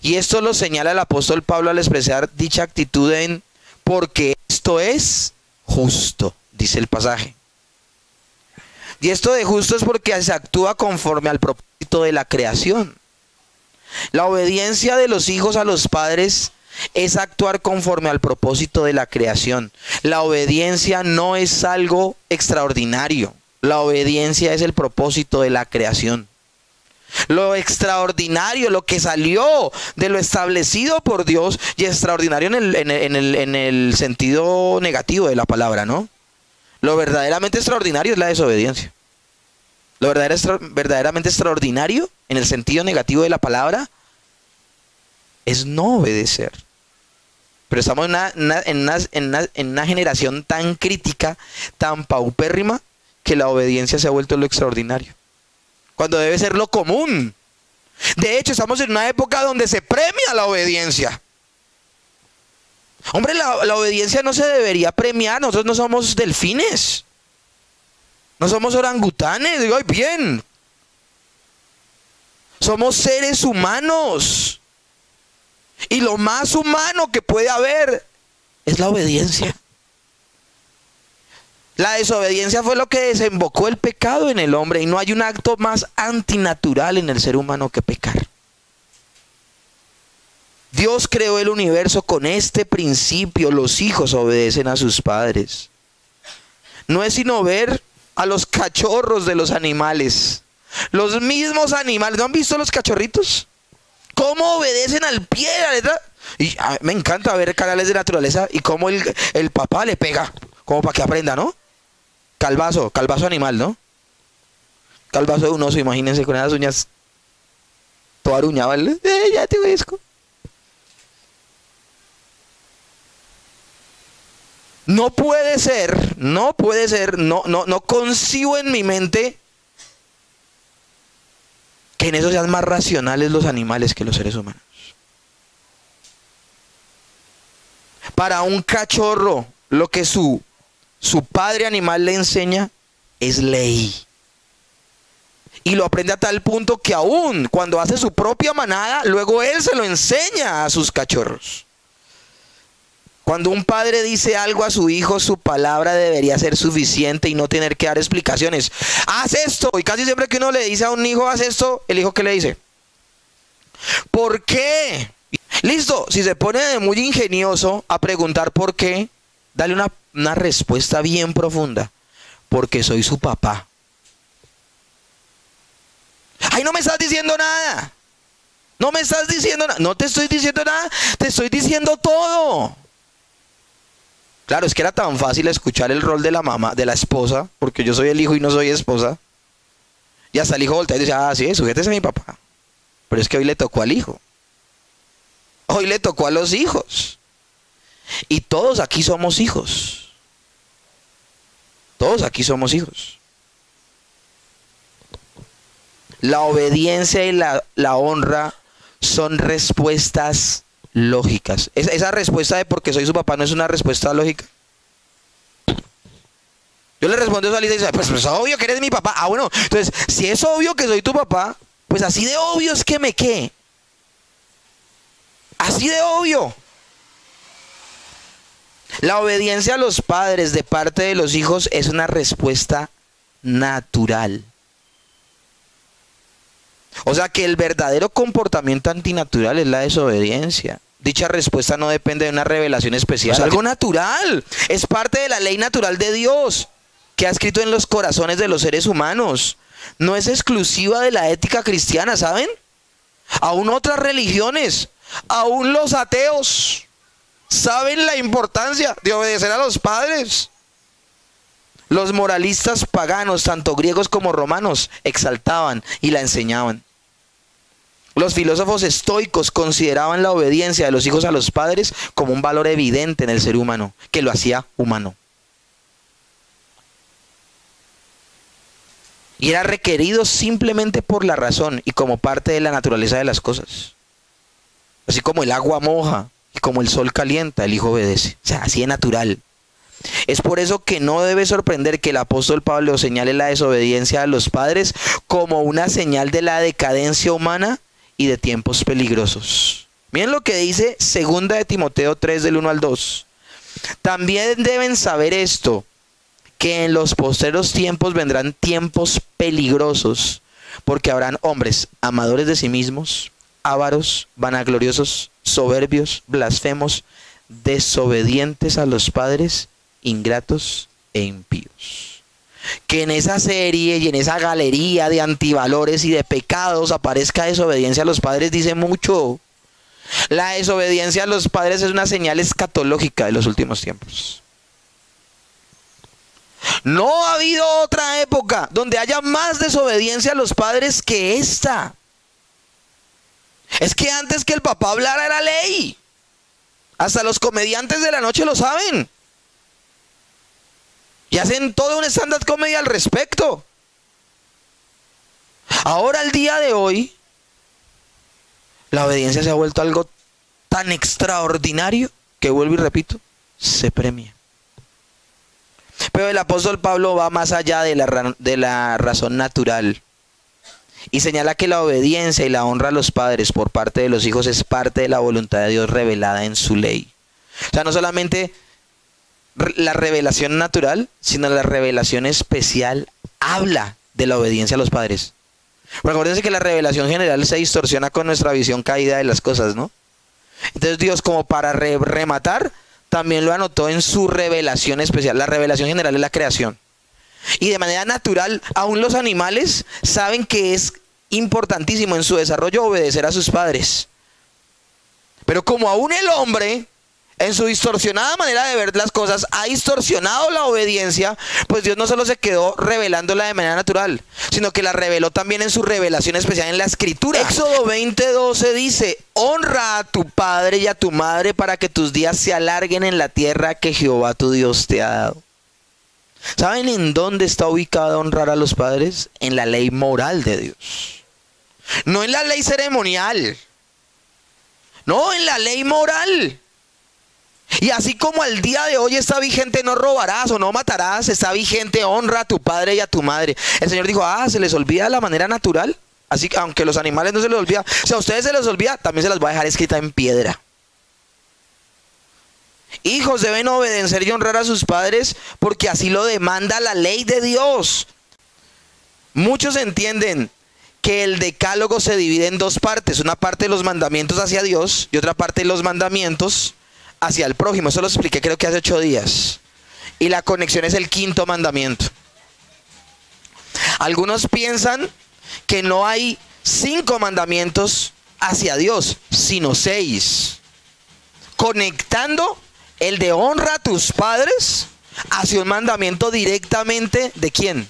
Y esto lo señala el apóstol Pablo al expresar dicha actitud en: porque esto es justo, dice el pasaje. Y esto de justo es porque se actúa conforme al propósito de la creación. La obediencia de los hijos a los padres es actuar conforme al propósito de la creación. La obediencia no es algo extraordinario. La obediencia es el propósito de la creación. Lo extraordinario, lo que salió de lo establecido por Dios, y extraordinario en el sentido negativo de la palabra, ¿no? Lo verdaderamente extraordinario es la desobediencia. Lo verdaderamente extraordinario en el sentido negativo de la palabra es no obedecer. Pero estamos en una generación tan crítica, tan paupérrima, que la obediencia se ha vuelto lo extraordinario, cuando debe ser lo común. De hecho, estamos en una época donde se premia la obediencia. Hombre, la obediencia no se debería premiar. Nosotros no somos delfines, no somos orangutanes. Digo, bien, somos seres humanos, y lo más humano que puede haber es la obediencia. La desobediencia fue lo que desembocó el pecado en el hombre, y no hay un acto más antinatural en el ser humano que pecar. Dios creó el universo con este principio: los hijos obedecen a sus padres. No es sino ver a los cachorros de los animales, los mismos animales. ¿No han visto los cachorritos? ¿Cómo obedecen al pie de la letra? Y me encanta ver canales de naturaleza y cómo el papá le pega, como para que aprenda, ¿no? Calvazo animal, ¿no? Calvazo de un oso, imagínense, con esas uñas toda aruñada, ¿vale? Ya te obedezco. No puede ser, no concibo en mi mente que en eso sean más racionales los animales que los seres humanos. Para un cachorro, lo que su padre animal le enseña es ley. Y lo aprende a tal punto que aún cuando hace su propia manada, luego él se lo enseña a sus cachorros. Cuando un padre dice algo a su hijo, su palabra debería ser suficiente y no tener que dar explicaciones. Haz esto. Y casi siempre que uno le dice a un hijo, haz esto, el hijo, ¿qué le dice? ¿Por qué? Listo, si se pone de muy ingenioso a preguntar por qué, dale una respuesta bien profunda. Porque soy su papá. Ay, no me estás diciendo nada. No me estás diciendo nada. No te estoy diciendo nada, te estoy diciendo todo. Claro, es que era tan fácil escuchar el rol de la mamá, de la esposa, porque yo soy el hijo y no soy esposa. Y hasta el hijo voltea y dice, ah, sí, sujétese a mi papá. Pero es que hoy le tocó al hijo. Hoy le tocó a los hijos. Y todos aquí somos hijos. Todos aquí somos hijos. La obediencia y la honra son respuestas lógicas. Esa respuesta de porque soy su papá no es una respuesta lógica. Yo le respondo eso a Lisa y dice, pues es obvio que eres mi papá. Ah, bueno, entonces, si es obvio que soy tu papá, pues así de obvio es que me qué. Así de obvio. La obediencia a los padres de parte de los hijos es una respuesta natural. O sea que el verdadero comportamiento antinatural es la desobediencia. Dicha respuesta no depende de una revelación especial. Es algo natural. Es parte de la ley natural de Dios que ha escrito en los corazones de los seres humanos. No es exclusiva de la ética cristiana, ¿saben? Aún otras religiones, aún los ateos, saben la importancia de obedecer a los padres. Los moralistas paganos, tanto griegos como romanos, exaltaban y la enseñaban. Los filósofos estoicos consideraban la obediencia de los hijos a los padres como un valor evidente en el ser humano, que lo hacía humano. Y era requerido simplemente por la razón y como parte de la naturaleza de las cosas. Así como el agua moja y como el sol calienta, el hijo obedece. O sea, así de natural. Es por eso que no debe sorprender que el apóstol Pablo señale la desobediencia a los padres como una señal de la decadencia humana y de tiempos peligrosos. Miren lo que dice 2 de Timoteo 3 del 1 al 2. También deben saber esto, que en los postreros tiempos vendrán tiempos peligrosos, porque habrán hombres amadores de sí mismos, ávaros, vanagloriosos, soberbios, blasfemos, desobedientes a los padres, ingratos e impíos. Que en esa serie y en esa galería de antivalores y de pecados aparezca desobediencia a los padres dice mucho. La desobediencia a los padres es una señal escatológica de los últimos tiempos. No ha habido otra época donde haya más desobediencia a los padres que esta. Es que antes que el papá hablara era ley. Hasta los comediantes de la noche lo saben. Y hacen todo un stand-up comedy al respecto. Ahora, al día de hoy, la obediencia se ha vuelto algo tan extraordinario que, vuelvo y repito, se premia. Pero el apóstol Pablo va más allá de la razón natural y señala que la obediencia y la honra a los padres por parte de los hijos es parte de la voluntad de Dios revelada en su ley. O sea, no solamente la revelación natural, sino la revelación especial habla de la obediencia a los padres. Pero acuérdense que la revelación general se distorsiona con nuestra visión caída de las cosas, ¿no? Entonces Dios, como para rematar, también lo anotó en su revelación especial. La revelación general es la creación. Y de manera natural, aún los animales saben que es importantísimo en su desarrollo obedecer a sus padres. Pero como aún el hombre, en su distorsionada manera de ver las cosas, ha distorsionado la obediencia, pues Dios no solo se quedó revelándola de manera natural, sino que la reveló también en su revelación especial en la Escritura. Éxodo 20:12 dice: honra a tu padre y a tu madre para que tus días se alarguen en la tierra que Jehová tu Dios te ha dado. ¿Saben en dónde está ubicado honrar a los padres? En la ley moral de Dios. No en la ley ceremonial. No, en la ley moral. Y así como al día de hoy está vigente no robarás o no matarás, está vigente honra a tu padre y a tu madre. El Señor dijo, se les olvida la manera natural. Así que aunque los animales no se les olvida, si a ustedes se les olvida, también se las va a dejar escrita en piedra. Hijos deben obedecer y honrar a sus padres porque así lo demanda la ley de Dios. Muchos entienden que el decálogo se divide en dos partes. Una parte de los mandamientos hacia Dios y otra parte de los mandamientos hacia el prójimo. Eso lo expliqué creo que hace 8 días. Y la conexión es el 5.º mandamiento. Algunos piensan que no hay 5 mandamientos hacia Dios, sino 6. Conectando el de honra a tus padres hacia un mandamiento directamente ¿de quién?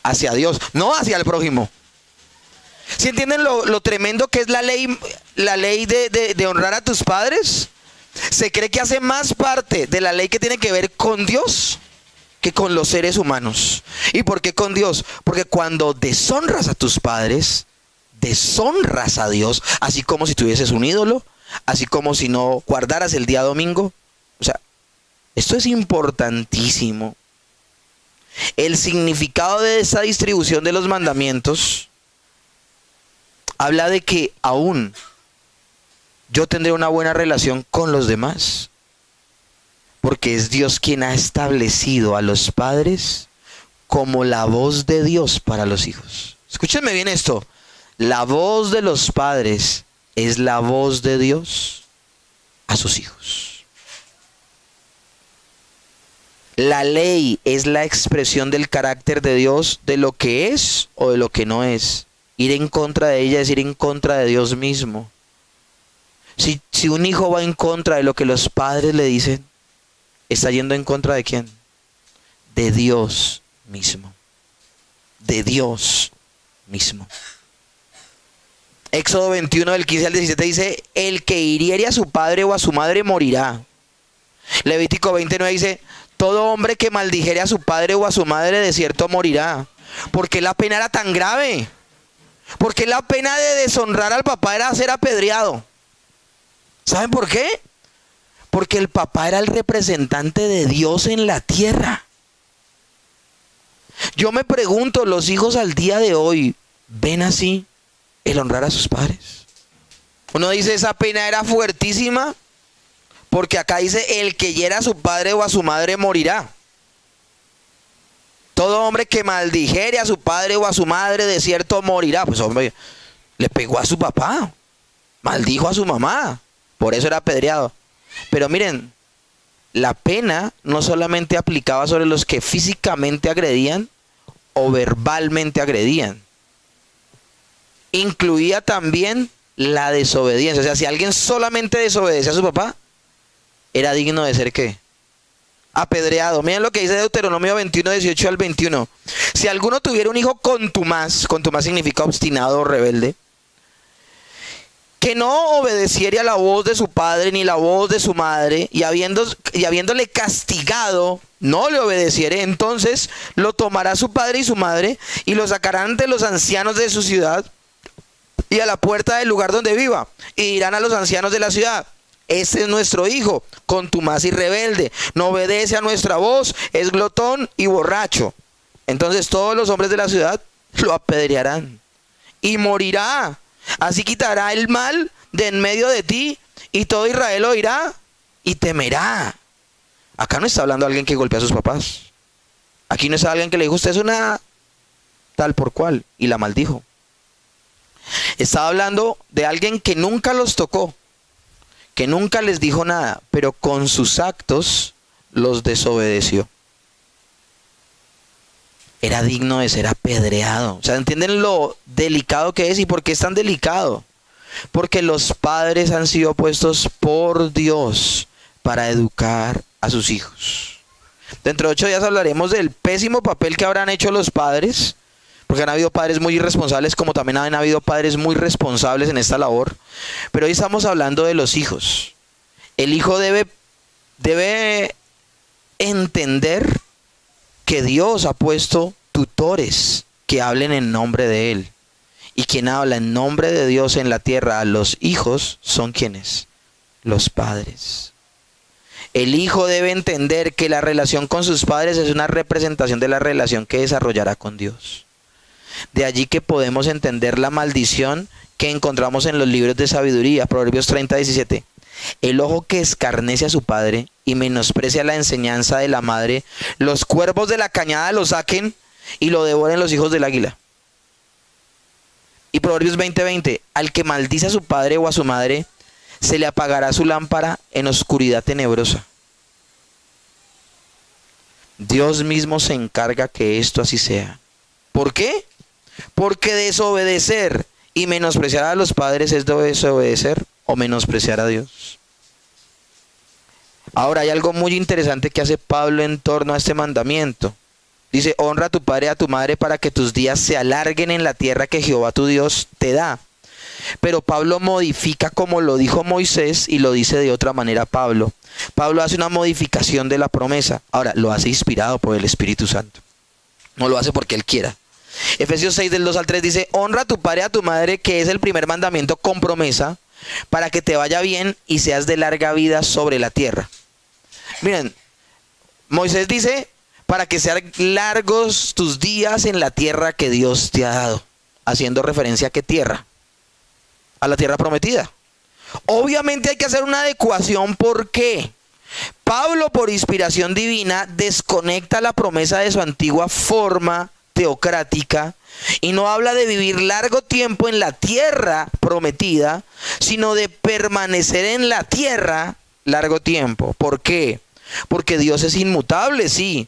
Hacia Dios, no hacia el prójimo. ¿Sí entienden lo tremendo que es la ley de honrar a tus padres? Se cree que hace más parte de la ley que tiene que ver con Dios que con los seres humanos. ¿Y por qué con Dios? Porque cuando deshonras a tus padres, deshonras a Dios, así como si tuvieses un ídolo, así como si no guardaras el día domingo. O sea, esto es importantísimo. El significado de esta distribución de los mandamientos habla de que aún yo tendré una buena relación con los demás, porque es Dios quien ha establecido a los padres como la voz de Dios para los hijos. Escúchenme bien esto. La voz de los padres es la voz de Dios a sus hijos. La ley es la expresión del carácter de Dios, de lo que es o de lo que no es. Ir en contra de ella es ir en contra de Dios mismo. Si un hijo va en contra de lo que los padres le dicen, ¿está yendo en contra de quién? De Dios mismo. De Dios mismo. Éxodo 21 del 15 al 17 dice, el que hiriere a su padre o a su madre morirá. Levítico 29 dice, todo hombre que maldijere a su padre o a su madre de cierto morirá. ¿Por qué la pena era tan grave? Porque la pena de deshonrar al papá era ser apedreado. ¿Saben por qué? Porque el papá era el representante de Dios en la tierra. Yo me pregunto, ¿los hijos al día de hoy ven así el honrar a sus padres? Uno dice, esa pena era fuertísima, porque acá dice, el que hiera a su padre o a su madre morirá. Todo hombre que maldijere a su padre o a su madre de cierto morirá. Pues hombre, le pegó a su papá, maldijo a su mamá, por eso era apedreado. Pero miren, la pena no solamente aplicaba sobre los que físicamente agredían o verbalmente agredían. Incluía también la desobediencia. O sea, si alguien solamente desobedecía a su papá, era digno de ser ¿qué? Apedreado. Miren lo que dice Deuteronomio 21, 18 al 21. Si alguno tuviera un hijo contumaz significa obstinado o rebelde, que no obedeciere a la voz de su padre ni la voz de su madre, y habiéndole castigado, no le obedeciere, entonces lo tomará su padre y su madre, y lo sacarán ante los ancianos de su ciudad, y a la puerta del lugar donde viva, y dirán a los ancianos de la ciudad, este es nuestro hijo, contumaz y rebelde, no obedece a nuestra voz, es glotón y borracho. Entonces todos los hombres de la ciudad lo apedrearán, y morirá. Así quitará el mal de en medio de ti, y todo Israel oirá y temerá. Acá no está hablando alguien que golpea a sus papás. Aquí no está alguien que le dijo, usted es una tal por cual, y la maldijo. Estaba hablando de alguien que nunca los tocó, que nunca les dijo nada, pero con sus actos los desobedeció. Era digno de ser apedreado. O sea, ¿entienden lo delicado que es? ¿Y por qué es tan delicado? Porque los padres han sido puestos por Dios para educar a sus hijos. Dentro de 8 días hablaremos del pésimo papel que habrán hecho los padres, porque han habido padres muy irresponsables, como también han habido padres muy responsables en esta labor. Pero hoy estamos hablando de los hijos. El hijo debe entender que Dios ha puesto tutores que hablen en nombre de Él. Y quien habla en nombre de Dios en la tierra a los hijos son ¿quiénes? Los padres. El hijo debe entender que la relación con sus padres es una representación de la relación que desarrollará con Dios. De allí que podemos entender la maldición que encontramos en los libros de sabiduría. Proverbios 30:17. El ojo que escarnece a su padre y menosprecia la enseñanza de la madre, los cuervos de la cañada lo saquen y lo devoren los hijos del águila. Y Proverbios 20:20. Al que maldice a su padre o a su madre, se le apagará su lámpara en oscuridad tenebrosa. Dios mismo se encarga que esto así sea. ¿Por qué? Porque desobedecer y menospreciar a los padres es desobedecer o menospreciar a Dios. Ahora hay algo muy interesante que hace Pablo en torno a este mandamiento. Dice, honra a tu padre y a tu madre para que tus días se alarguen en la tierra que Jehová tu Dios te da. Pero Pablo modifica como lo dijo Moisés y lo dice de otra manera Pablo. Pablo hace una modificación de la promesa. Ahora, lo hace inspirado por el Espíritu Santo. No lo hace porque él quiera. Efesios 6 del 2 al 3 dice, honra a tu padre y a tu madre, que es el primer mandamiento con promesa, para que te vaya bien y seas de larga vida sobre la tierra. Miren, Moisés dice, para que sean largos tus días en la tierra que Dios te ha dado. Haciendo referencia a qué tierra. A la tierra prometida. Obviamente hay que hacer una adecuación. ¿Por qué? Pablo, por inspiración divina, desconecta la promesa de su antigua forma teocrática y no habla de vivir largo tiempo en la tierra prometida, sino de permanecer en la tierra largo tiempo. ¿Por qué? Porque Dios es inmutable, sí.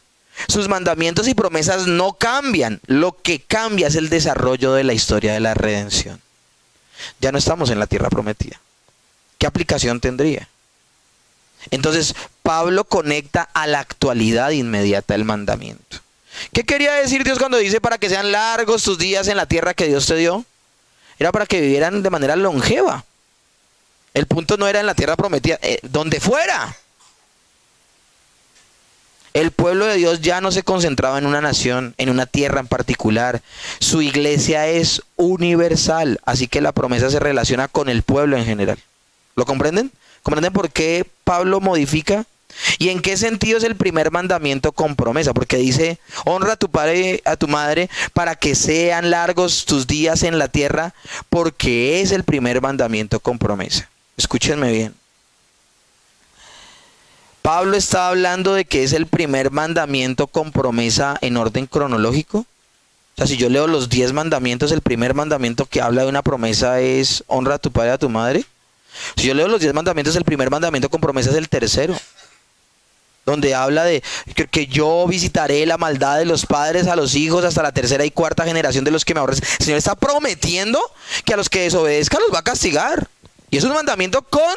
Sus mandamientos y promesas no cambian. Lo que cambia es el desarrollo de la historia de la redención. Ya no estamos en la tierra prometida. ¿Qué aplicación tendría? Entonces, Pablo conecta a la actualidad inmediata del mandamiento. ¿Qué quería decir Dios cuando dice para que sean largos tus días en la tierra que Dios te dio? Era para que vivieran de manera longeva. El punto no era en la tierra prometida, donde fuera. El pueblo de Dios ya no se concentraba en una nación, en una tierra en particular. Su iglesia es universal, así que la promesa se relaciona con el pueblo en general. ¿Lo comprenden? ¿Comprenden por qué Pablo modifica? ¿Y en qué sentido es el primer mandamiento con promesa? Porque dice, honra a tu padre y a tu madre para que sean largos tus días en la tierra, porque es el primer mandamiento con promesa. Escúchenme bien. Pablo está hablando de que es el primer mandamiento con promesa en orden cronológico. O sea, si yo leo los 10 mandamientos, el primer mandamiento que habla de una promesa es honra a tu padre y a tu madre. Si yo leo los 10 mandamientos, el primer mandamiento con promesa es el tercero, donde habla de que yo visitaré la maldad de los padres a los hijos hasta la tercera y cuarta generación de los que me aborrecen. El Señor está prometiendo que a los que desobedezcan los va a castigar. Y es un mandamiento con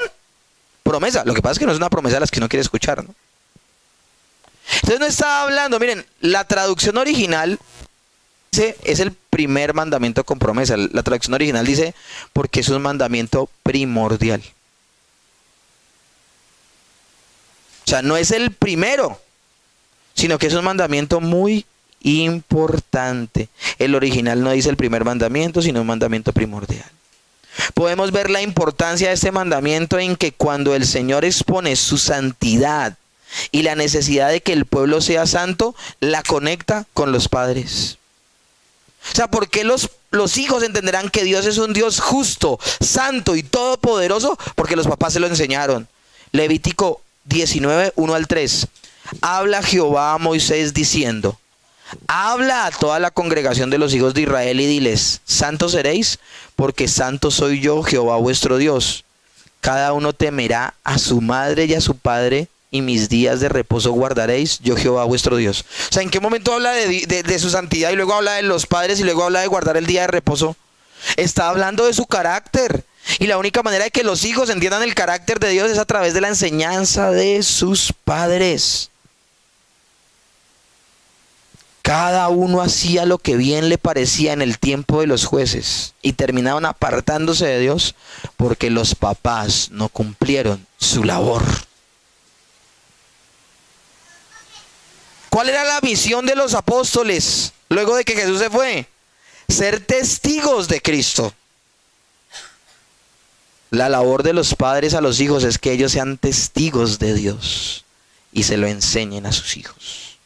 promesa. Lo que pasa es que no es una promesa de las que uno quiere escuchar, ¿no? Entonces no está hablando, miren, la traducción original dice, es el primer mandamiento con promesa. La traducción original dice, porque es un mandamiento primordial. O sea, no es el primero, sino que es un mandamiento muy importante. El original no dice el primer mandamiento, sino un mandamiento primordial. Podemos ver la importancia de este mandamiento en que cuando el Señor expone su santidad y la necesidad de que el pueblo sea santo, la conecta con los padres. O sea, ¿por qué los hijos entenderán que Dios es un Dios justo, santo y todopoderoso? Porque los papás se lo enseñaron. Levítico 19, 1 al 3. Habla Jehová a Moisés diciendo, habla a toda la congregación de los hijos de Israel y diles, santos seréis, porque santo soy yo, Jehová vuestro Dios. Cada uno temerá a su madre y a su padre, y mis días de reposo guardaréis, yo Jehová vuestro Dios. O sea, ¿en qué momento habla de su santidad y luego habla de los padres y luego habla de guardar el día de reposo? Está hablando de su carácter. Y la única manera de que los hijos entiendan el carácter de Dios es a través de la enseñanza de sus padres. Cada uno hacía lo que bien le parecía en el tiempo de los jueces y terminaban apartándose de Dios porque los papás no cumplieron su labor. ¿Cuál era la misión de los apóstoles luego de que Jesús se fue? Ser testigos de Cristo. La labor de los padres a los hijos es que ellos sean testigos de Dios y se lo enseñen a sus hijos.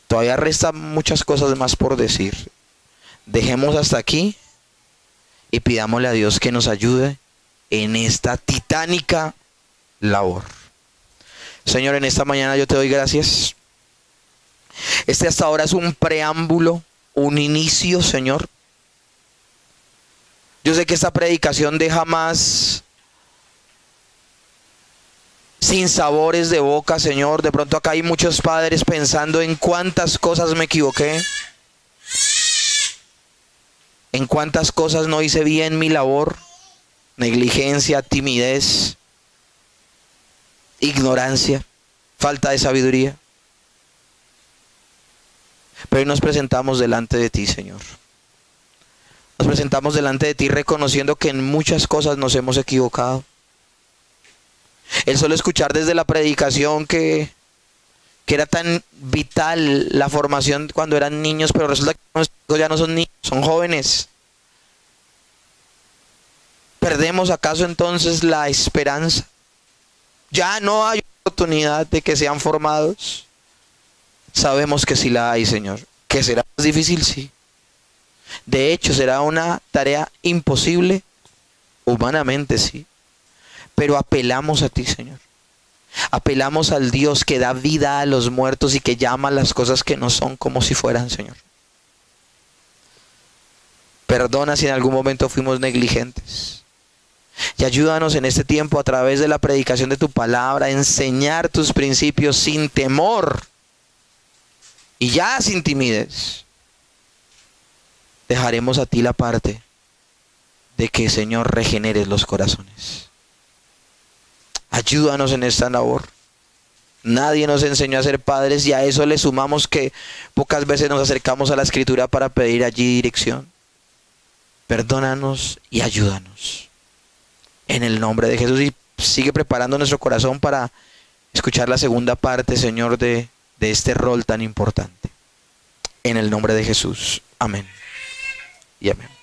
Todavía resta muchas cosas más por decir. Dejemos hasta aquí y pidámosle a Dios que nos ayude en esta titánica labor. Señor, en esta mañana yo te doy gracias. Este hasta ahora es un preámbulo, un inicio, Señor. Yo sé que esta predicación deja más sin sabores de boca, Señor. De pronto acá hay muchos padres pensando en cuántas cosas me equivoqué, en cuántas cosas no hice bien mi labor, negligencia, timidez, ignorancia, falta de sabiduría. Pero hoy nos presentamos delante de ti, Señor. Nos presentamos delante de ti reconociendo que en muchas cosas nos hemos equivocado. El solo escuchar desde la predicación que era tan vital la formación cuando eran niños, pero resulta que nuestros hijos ya no son niños, son jóvenes. ¿Perdemos acaso entonces la esperanza? Ya no hay oportunidad de que sean formados. Sabemos que sí la hay, Señor. ¿Que será más difícil? Sí. De hecho, será una tarea imposible, humanamente sí. Pero apelamos a ti, Señor. Apelamos al Dios que da vida a los muertos y que llama las cosas que no son como si fueran, Señor. Perdona si en algún momento fuimos negligentes. Y ayúdanos en este tiempo a través de la predicación de tu palabra a enseñar tus principios sin temor y ya sin timidez. Dejaremos a ti la parte de que, Señor, regeneres los corazones. Ayúdanos en esta labor. Nadie nos enseñó a ser padres y a eso le sumamos que pocas veces nos acercamos a la Escritura para pedir allí dirección. Perdónanos y ayúdanos. En el nombre de Jesús, y sigue preparando nuestro corazón para escuchar la segunda parte, Señor, de este rol tan importante. En el nombre de Jesús. Amén. Y amén.